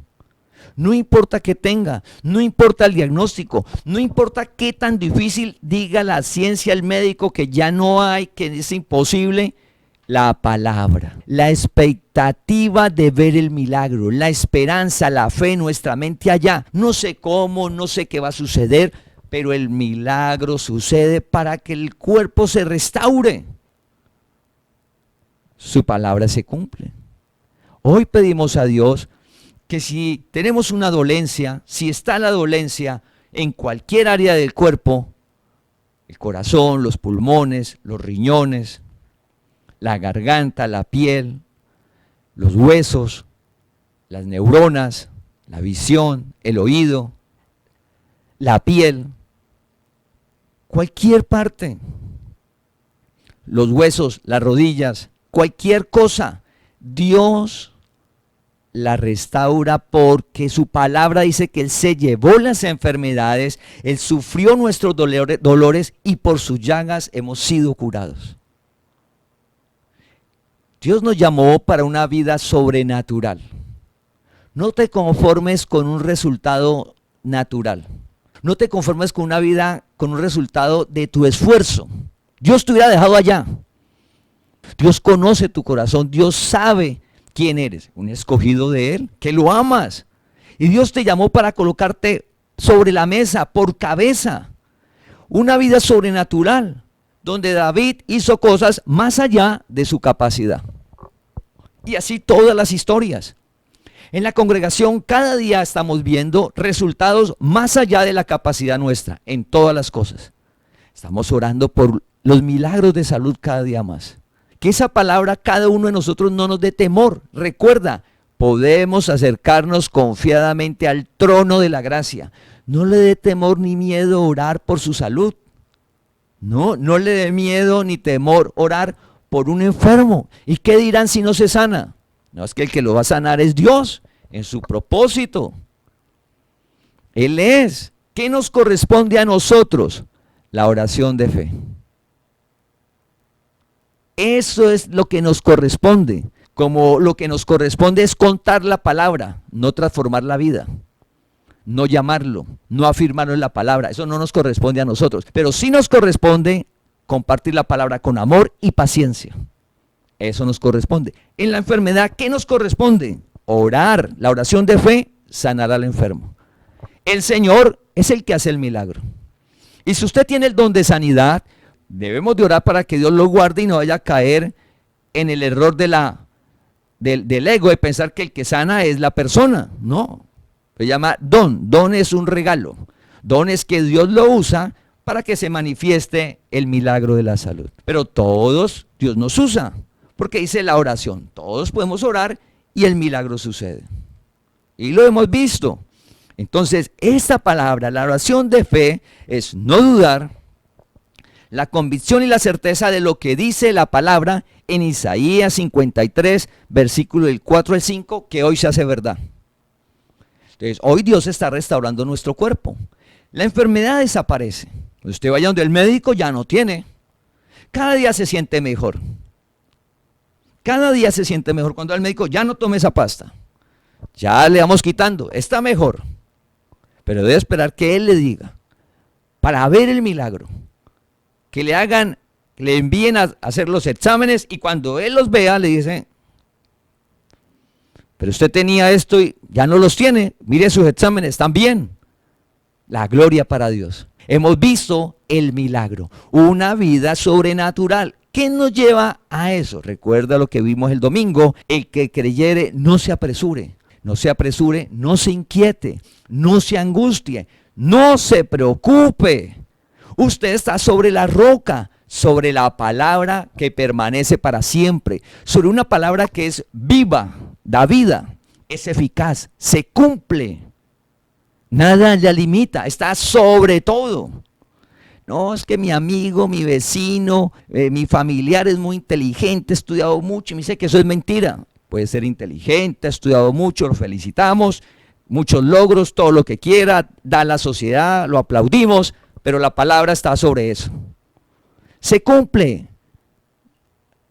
B: No importa qué tenga, no importa el diagnóstico, no importa qué tan difícil diga la ciencia, el médico que ya no hay, que es imposible. La palabra, la expectativa de ver el milagro, la esperanza, la fe en nuestra mente allá. No sé cómo, no sé qué va a suceder, pero el milagro sucede para que el cuerpo se restaure. Su palabra se cumple. Hoy pedimos a Dios que si tenemos una dolencia, si está la dolencia en cualquier área del cuerpo, el corazón, los pulmones, los riñones, la garganta, la piel, los huesos, las neuronas, la visión, el oído, la piel, cualquier parte, los huesos, las rodillas, cualquier cosa, Dios la restaura porque su palabra dice que Él se llevó las enfermedades, Él sufrió nuestros dolores y por sus llagas hemos sido curados. Dios nos llamó para una vida sobrenatural. No te conformes con un resultado natural. No te conformes con una vida, con un resultado de tu esfuerzo. Dios te hubiera dejado allá. Dios conoce tu corazón. Dios sabe quién eres. Un escogido de Él, que lo amas. Y Dios te llamó para colocarte sobre la mesa, por cabeza. Una vida sobrenatural, donde David hizo cosas más allá de su capacidad. Y así todas las historias. En la congregación cada día estamos viendo resultados más allá de la capacidad nuestra, en todas las cosas. Estamos orando por los milagros de salud cada día más. Que esa palabra cada uno de nosotros no nos dé temor. Recuerda, podemos acercarnos confiadamente al trono de la gracia. No le dé temor ni miedo orar por su salud. No le dé miedo ni temor orar por un enfermo. ¿Y qué dirán si no se sana? No, es que el que lo va a sanar es Dios, en su propósito. Él es. ¿Qué nos corresponde a nosotros? La oración de fe. Eso es lo que nos corresponde. Como lo que nos corresponde es contar la palabra, no transformar la vida. No llamarlo, no afirmarlo en la palabra. Eso no nos corresponde a nosotros. Pero sí nos corresponde compartir la palabra con amor y paciencia. Eso nos corresponde. En la enfermedad, ¿qué nos corresponde? Orar. La oración de fe sanará al enfermo. El Señor es el que hace el milagro. Y si usted tiene el don de sanidad, debemos de orar para que Dios lo guarde y no vaya a caer en el error del ego, de pensar que el que sana es la persona. No. Se llama don. Don es un regalo. Don es que Dios lo usa para que se manifieste el milagro de la salud. Pero todos Dios nos usa. Porque dice la oración, todos podemos orar y el milagro sucede. Y lo hemos visto. Entonces, esta palabra, la oración de fe, es no dudar, la convicción y la certeza de lo que dice la palabra en Isaías 53, versículo del 4 al 5, que hoy se hace verdad. Entonces, hoy Dios está restaurando nuestro cuerpo. La enfermedad desaparece. Usted vaya donde el médico, ya no tiene. Cada día se siente mejor. Cada día se siente mejor cuando el médico ya no tome esa pasta. Ya le vamos quitando, está mejor. Pero debe esperar que Él le diga, para ver el milagro, que le envíen a hacer los exámenes y cuando Él los vea le dice, pero usted tenía esto y ya no los tiene, mire sus exámenes, están bien. La gloria para Dios. Hemos visto el milagro, una vida sobrenatural. ¿Qué nos lleva a eso? Recuerda lo que vimos el domingo, el que creyere no se apresure, no se inquiete, no se angustie, no se preocupe. Usted está sobre la roca, sobre la palabra que permanece para siempre, sobre una palabra que es viva, da vida, es eficaz, se cumple. Nada la limita, está sobre todo. No, es que mi amigo, mi vecino, mi familiar es muy inteligente, ha estudiado mucho y me dice que eso es mentira. Puede ser inteligente, ha estudiado mucho, lo felicitamos, muchos logros, todo lo que quiera, da la sociedad, lo aplaudimos, pero la palabra está sobre eso. Se cumple.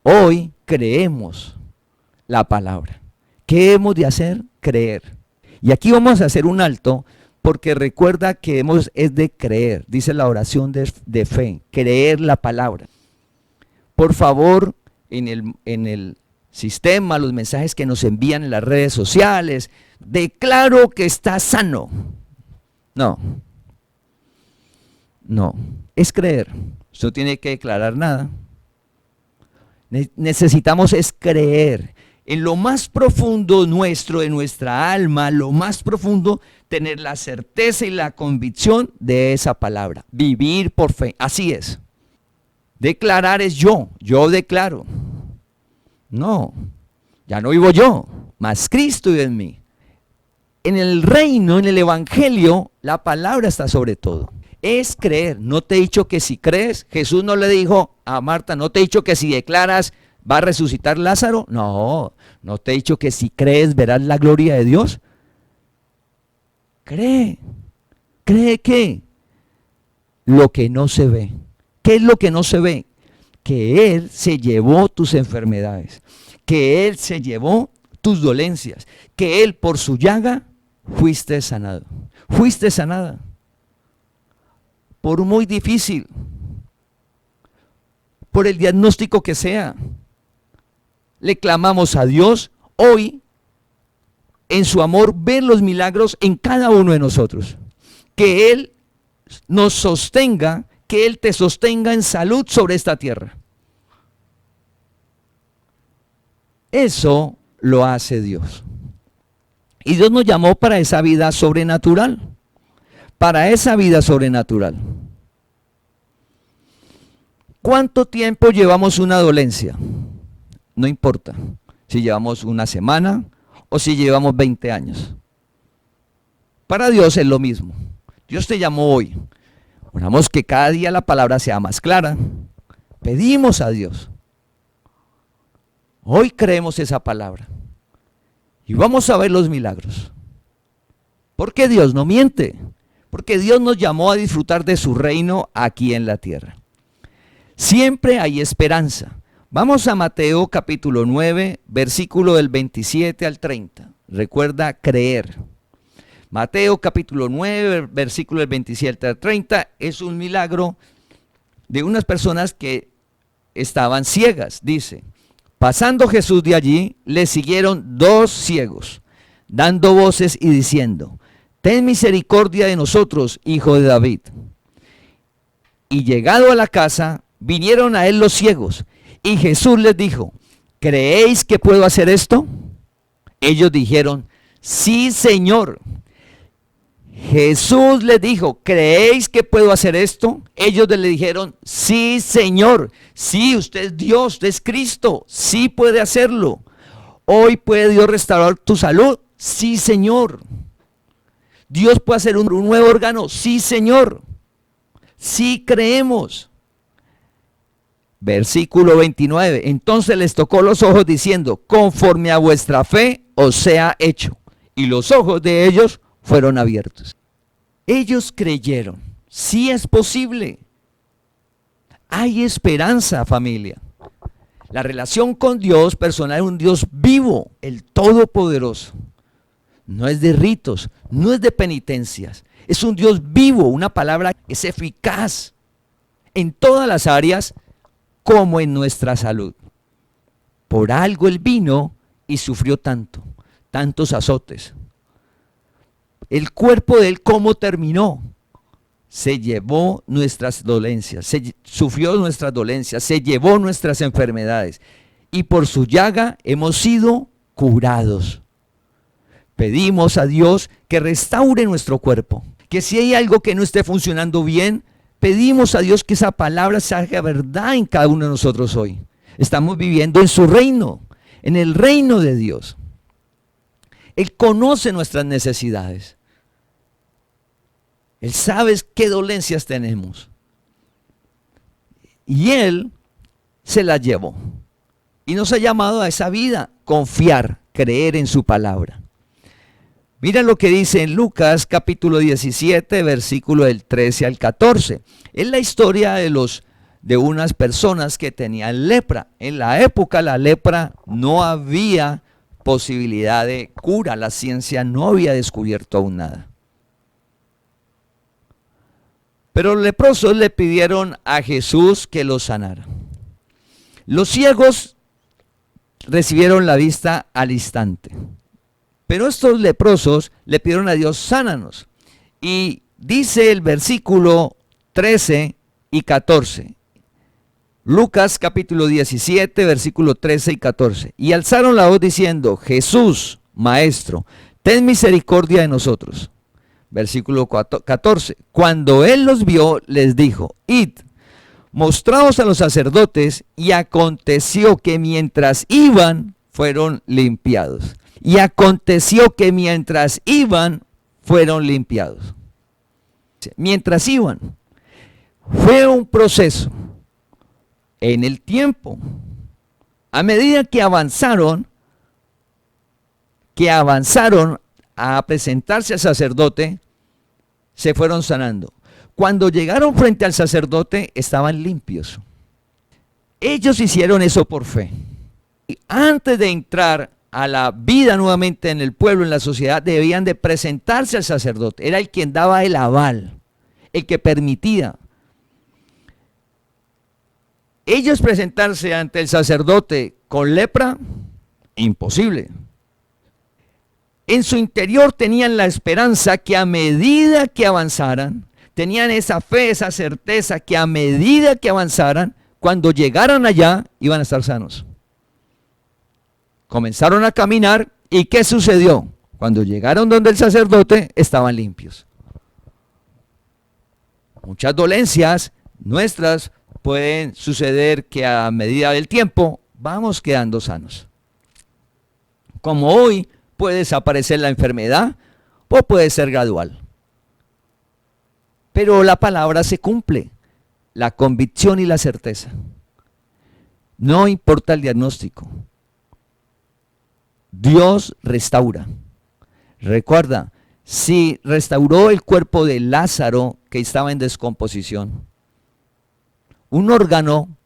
B: Hoy creemos la palabra. ¿Qué hemos de hacer? Creer. Y aquí vamos a hacer un alto. Porque recuerda que es de creer, dice la oración de fe, creer la palabra. Por favor, en el sistema, los mensajes que nos envían en las redes sociales, declaro que está sano. No, es creer. Usted no tiene que declarar nada. Necesitamos es creer. En lo más profundo nuestro, de nuestra alma, lo más profundo, tener la certeza y la convicción de esa palabra. Vivir por fe, así es. Declarar es yo declaro. No, ya no vivo yo, mas Cristo vive en mí. En el reino, en el evangelio, la palabra está sobre todo. Es creer. No te he dicho que si crees, Jesús no le dijo a Marta, no te he dicho que si declaras, ¿va a resucitar Lázaro? No te he dicho que si crees verás la gloria de Dios. Cree que lo que no se ve. ¿Qué es lo que no se ve? que Él se llevó tus enfermedades, que Él se llevó tus dolencias, que Él por su llaga fuiste sanado, fuiste sanada. Por muy difícil, por el diagnóstico que sea, le clamamos a Dios hoy, en su amor, ver los milagros en cada uno de nosotros. Que Él nos sostenga, que Él te sostenga en salud sobre esta tierra. Eso lo hace Dios. Y Dios nos llamó para esa vida sobrenatural. Para esa vida sobrenatural. ¿Cuánto tiempo llevamos una dolencia? No importa si llevamos una semana o si llevamos 20 años. Para Dios es lo mismo. Dios te llamó hoy. Oramos que cada día la palabra sea más clara. Pedimos a Dios. Hoy creemos esa palabra. Y vamos a ver los milagros. Porque Dios no miente. Porque Dios nos llamó a disfrutar de su reino aquí en la tierra. Siempre hay esperanza. Vamos a Mateo capítulo 9, versículo del 27 al 30. Recuerda creer. Mateo capítulo 9, versículo del 27 al 30 es un milagro de unas personas que estaban ciegas. Dice, pasando Jesús de allí, le siguieron 2 ciegos, dando voces y diciendo, ten misericordia de nosotros, hijo de David. Y llegado a la casa, vinieron a él los ciegos, y Jesús les dijo, ¿creéis que puedo hacer esto? Ellos dijeron, sí, Señor. Jesús les dijo, ¿creéis que puedo hacer esto? Ellos le dijeron, sí, Señor. Sí, usted es Dios, usted es Cristo. Sí puede hacerlo. Hoy puede Dios restaurar tu salud. Sí, Señor. Dios puede hacer un nuevo órgano. Sí, Señor. Sí creemos. Versículo 29. Entonces les tocó los ojos diciendo, conforme a vuestra fe os sea hecho. Y los ojos de ellos fueron abiertos. Ellos creyeron. Sí es posible. Hay esperanza, familia. La relación con Dios personal es un Dios vivo, el Todopoderoso. No es de ritos, no es de penitencias. Es un Dios vivo, una palabra que es eficaz en todas las áreas, como en nuestra salud. Por algo Él vino y sufrió tantos azotes. El cuerpo de Él, ¿cómo terminó? Se llevó nuestras dolencias, sufrió nuestras dolencias, se llevó nuestras enfermedades. Y por su llaga hemos sido curados. Pedimos a Dios que restaure nuestro cuerpo. Que si hay algo que no esté funcionando bien, pedimos a Dios que esa palabra se haga verdad en cada uno de nosotros hoy. Estamos viviendo en su reino, en el reino de Dios. Él conoce nuestras necesidades. Él sabe qué dolencias tenemos. Y Él se las llevó. Y nos ha llamado a esa vida, confiar, creer en su palabra. Mira lo que dice en Lucas capítulo 17, versículo del 13 al 14. Es la historia de unas personas que tenían lepra. En la época la lepra no había posibilidad de cura. La ciencia no había descubierto aún nada. Pero los leprosos le pidieron a Jesús que los sanara. Los ciegos recibieron la vista al instante. Pero estos leprosos le pidieron a Dios, sánanos. Y dice el versículo 13 y 14. Lucas capítulo 17, versículo 13 y 14. Y alzaron la voz diciendo, Jesús, Maestro, ten misericordia de nosotros. Versículo 14. Cuando Él los vio, les dijo, id, mostraos a los sacerdotes. Y aconteció que mientras iban, fueron limpiados. Y aconteció que mientras iban, fueron limpiados. Mientras iban. Fue un proceso. En el tiempo. A medida que avanzaron a presentarse al sacerdote, se fueron sanando. Cuando llegaron frente al sacerdote, estaban limpios. Ellos hicieron eso por fe. Y antes de entrar a la vida nuevamente en el pueblo, en la sociedad, debían de presentarse al sacerdote. Era el quien daba el aval, el que permitía. Ellos presentarse ante el sacerdote con lepra, imposible. En su interior tenían la esperanza que a medida que avanzaran, tenían esa fe, esa certeza que a medida que avanzaran, cuando llegaran allá, iban a estar sanos. Comenzaron a caminar, ¿y qué sucedió? Cuando llegaron donde el sacerdote, estaban limpios. Muchas dolencias nuestras pueden suceder que a medida del tiempo vamos quedando sanos. Como hoy puede desaparecer la enfermedad o puede ser gradual. Pero la palabra se cumple, la convicción y la certeza. No importa el diagnóstico. Dios restaura. Recuerda, si restauró el cuerpo de Lázaro que estaba en descomposición, un órgano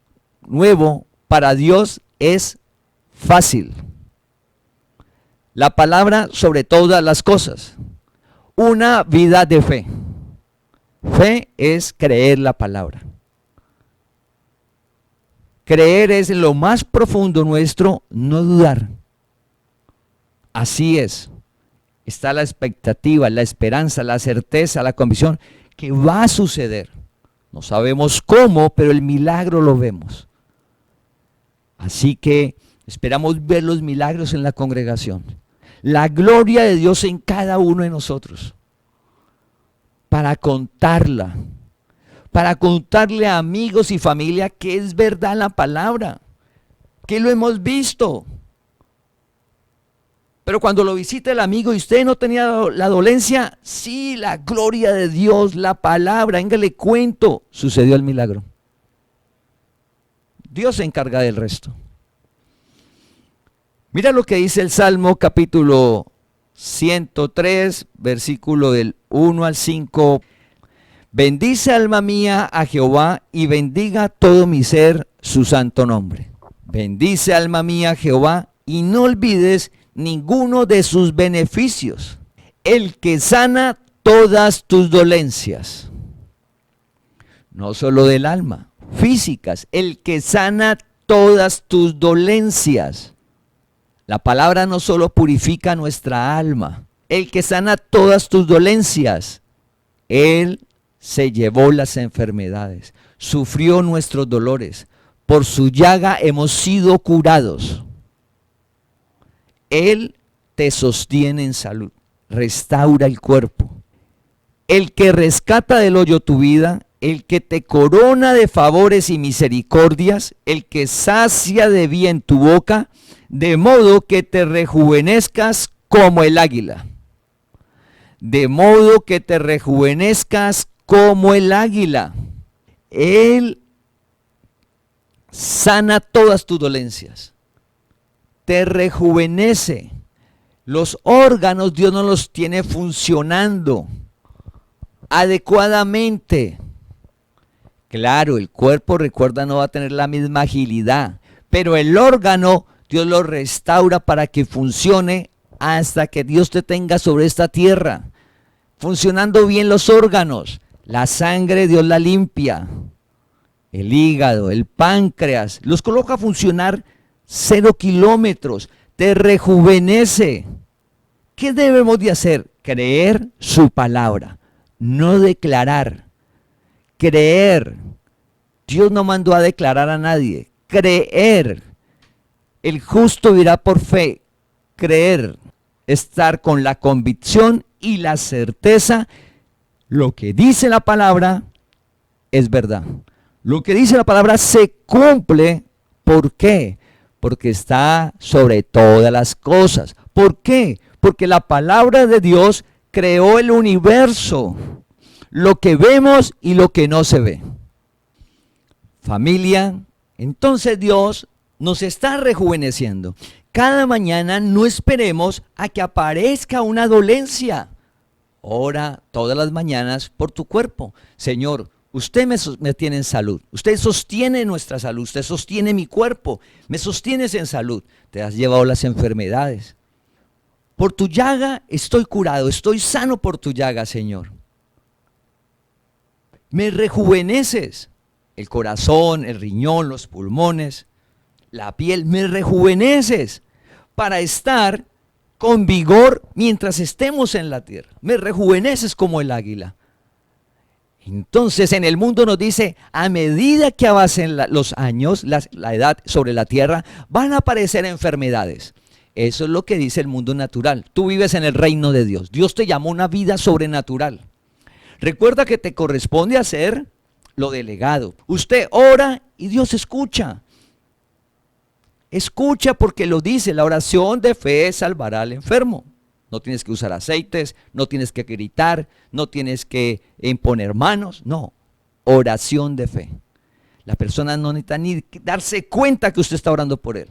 B: nuevo para Dios es fácil. La palabra sobre todas las cosas. Una vida de fe. Fe es creer la palabra. Creer es en lo más profundo nuestro, no dudar. Así es. Está la expectativa, la esperanza, la certeza, la convicción que va a suceder. No sabemos cómo, pero el milagro lo vemos. Así que esperamos ver los milagros en la congregación. La gloria de Dios en cada uno de nosotros. Para contarla. Para contarle a amigos y familia que es verdad la palabra. Que lo hemos visto. Pero cuando lo visita el amigo y usted no tenía la dolencia, sí, la gloria de Dios, la palabra, venga, le cuento, sucedió el milagro. Dios se encarga del resto. Mira lo que dice el Salmo capítulo 103, versículo del 1 al 5. Bendice alma mía a Jehová y bendiga todo mi ser su santo nombre. Bendice alma mía a Jehová y no olvides ninguno de sus beneficios, el que sana todas tus dolencias, no solo del alma, físicas, el que sana todas tus dolencias. La palabra no solo purifica nuestra alma, el que sana todas tus dolencias. Él se llevó las enfermedades, sufrió nuestros dolores, por su llaga hemos sido curados. Él te sostiene en salud, restaura el cuerpo. El que rescata del hoyo tu vida, el que te corona de favores y misericordias, el que sacia de bien tu boca, de modo que te rejuvenezcas como el águila. De modo que te rejuvenezcas como el águila. Él sana todas tus dolencias. Te rejuvenece. Los órganos Dios no los tiene funcionando adecuadamente. Claro, el cuerpo, recuerda, no va a tener la misma agilidad, pero el órgano Dios lo restaura para que funcione hasta que Dios te tenga sobre esta tierra. Funcionando bien los órganos, la sangre Dios la limpia, el hígado, el páncreas, los coloca a funcionar 0 kilómetros, te rejuvenece. ¿Qué debemos de hacer? Creer su palabra, no declarar. Creer. Dios no mandó a declarar a nadie. Creer. El justo vivirá por fe. Creer. Estar con la convicción y la certeza. Lo que dice la palabra es verdad. Lo que dice la palabra se cumple. ¿Por qué? Porque está sobre todas las cosas. ¿Por qué? Porque la palabra de Dios creó el universo, lo que vemos y lo que no se ve. Familia, entonces Dios nos está rejuveneciendo. Cada mañana no esperemos a que aparezca una dolencia. Ora todas las mañanas por tu cuerpo. Señor, Usted me tiene en salud, usted sostiene nuestra salud, usted sostiene mi cuerpo, me sostienes en salud. Te has llevado las enfermedades. Por tu llaga estoy curado, estoy sano por tu llaga, Señor. Me rejuveneces, el corazón, el riñón, los pulmones, la piel, me rejuveneces para estar con vigor mientras estemos en la tierra. Me rejuveneces como el águila. Entonces en el mundo nos dice, a medida que avancen los años, la edad sobre la tierra, van a aparecer enfermedades. Eso es lo que dice el mundo natural. Tú vives en el reino de Dios. Dios te llamó a una vida sobrenatural. Recuerda que te corresponde hacer lo delegado. Usted ora y Dios escucha. Escucha porque lo dice, la oración de fe salvará al enfermo. No tienes que usar aceites, no tienes que gritar, no tienes que imponer manos, no. Oración de fe. La persona no necesita ni darse cuenta que usted está orando por él.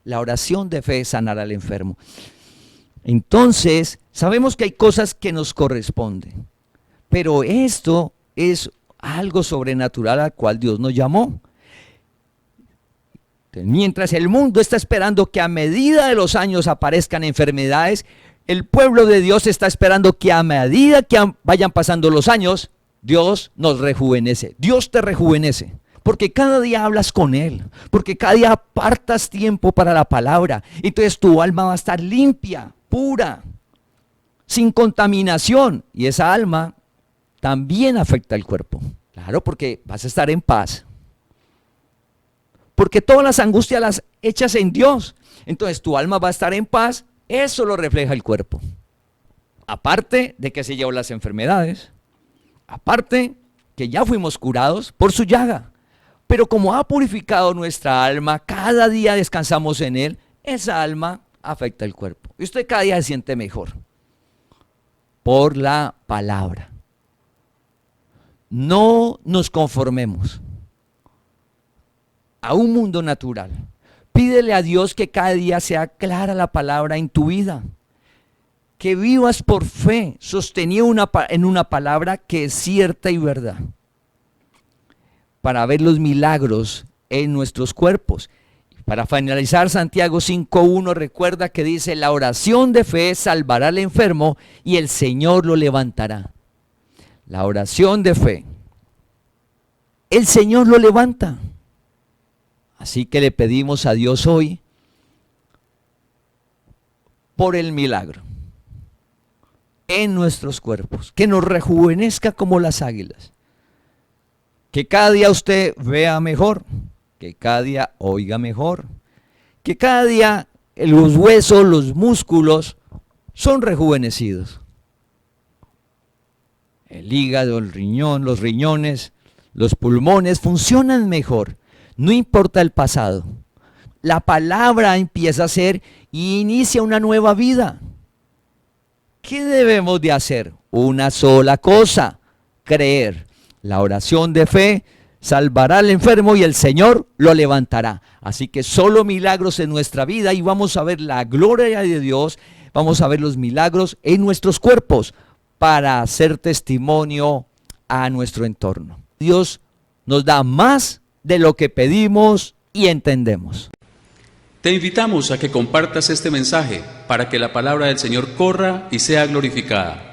B: La oración de fe sanará al enfermo. Entonces, sabemos que hay cosas que nos corresponden, pero esto es algo sobrenatural al cual Dios nos llamó. Mientras el mundo está esperando que a medida de los años aparezcan enfermedades, el pueblo de Dios está esperando que a medida que vayan pasando los años, Dios nos rejuvenece. Dios te rejuvenece, porque cada día hablas con Él, porque cada día apartas tiempo para la palabra. Entonces tu alma va a estar limpia, pura, sin contaminación. Y esa alma también afecta al cuerpo. Claro, porque vas a estar en paz. Porque todas las angustias las echas en Dios. Entonces tu alma va a estar en paz. Eso lo refleja el cuerpo. Aparte de que se llevó las enfermedades. Aparte que ya fuimos curados por su llaga. Pero como ha purificado nuestra alma, cada día descansamos en Él, esa alma afecta el cuerpo. Y usted cada día se siente mejor. Por la palabra. No nos conformemos a un mundo natural. Pídele a Dios que cada día sea clara la palabra en tu vida. Que vivas por fe, sostenido en una palabra que es cierta y verdad. Para ver los milagros en nuestros cuerpos. Para finalizar, Santiago 5:1 recuerda que dice, la oración de fe salvará al enfermo y el Señor lo levantará. La oración de fe. El Señor lo levanta. Así que le pedimos a Dios hoy por el milagro en nuestros cuerpos, que nos rejuvenezca como las águilas, que cada día usted vea mejor, que cada día oiga mejor, que cada día los huesos, los músculos son rejuvenecidos. El hígado, el riñón, los riñones, los pulmones funcionan mejor. No importa el pasado. La palabra empieza a ser y inicia una nueva vida. ¿Qué debemos de hacer? Una sola cosa, creer. La oración de fe salvará al enfermo y el Señor lo levantará. Así que solo milagros en nuestra vida y vamos a ver la gloria de Dios, vamos a ver los milagros en nuestros cuerpos para hacer testimonio a nuestro entorno. Dios nos da más de lo que pedimos y entendemos.
A: Te invitamos a que compartas este mensaje para que la palabra del Señor corra y sea glorificada.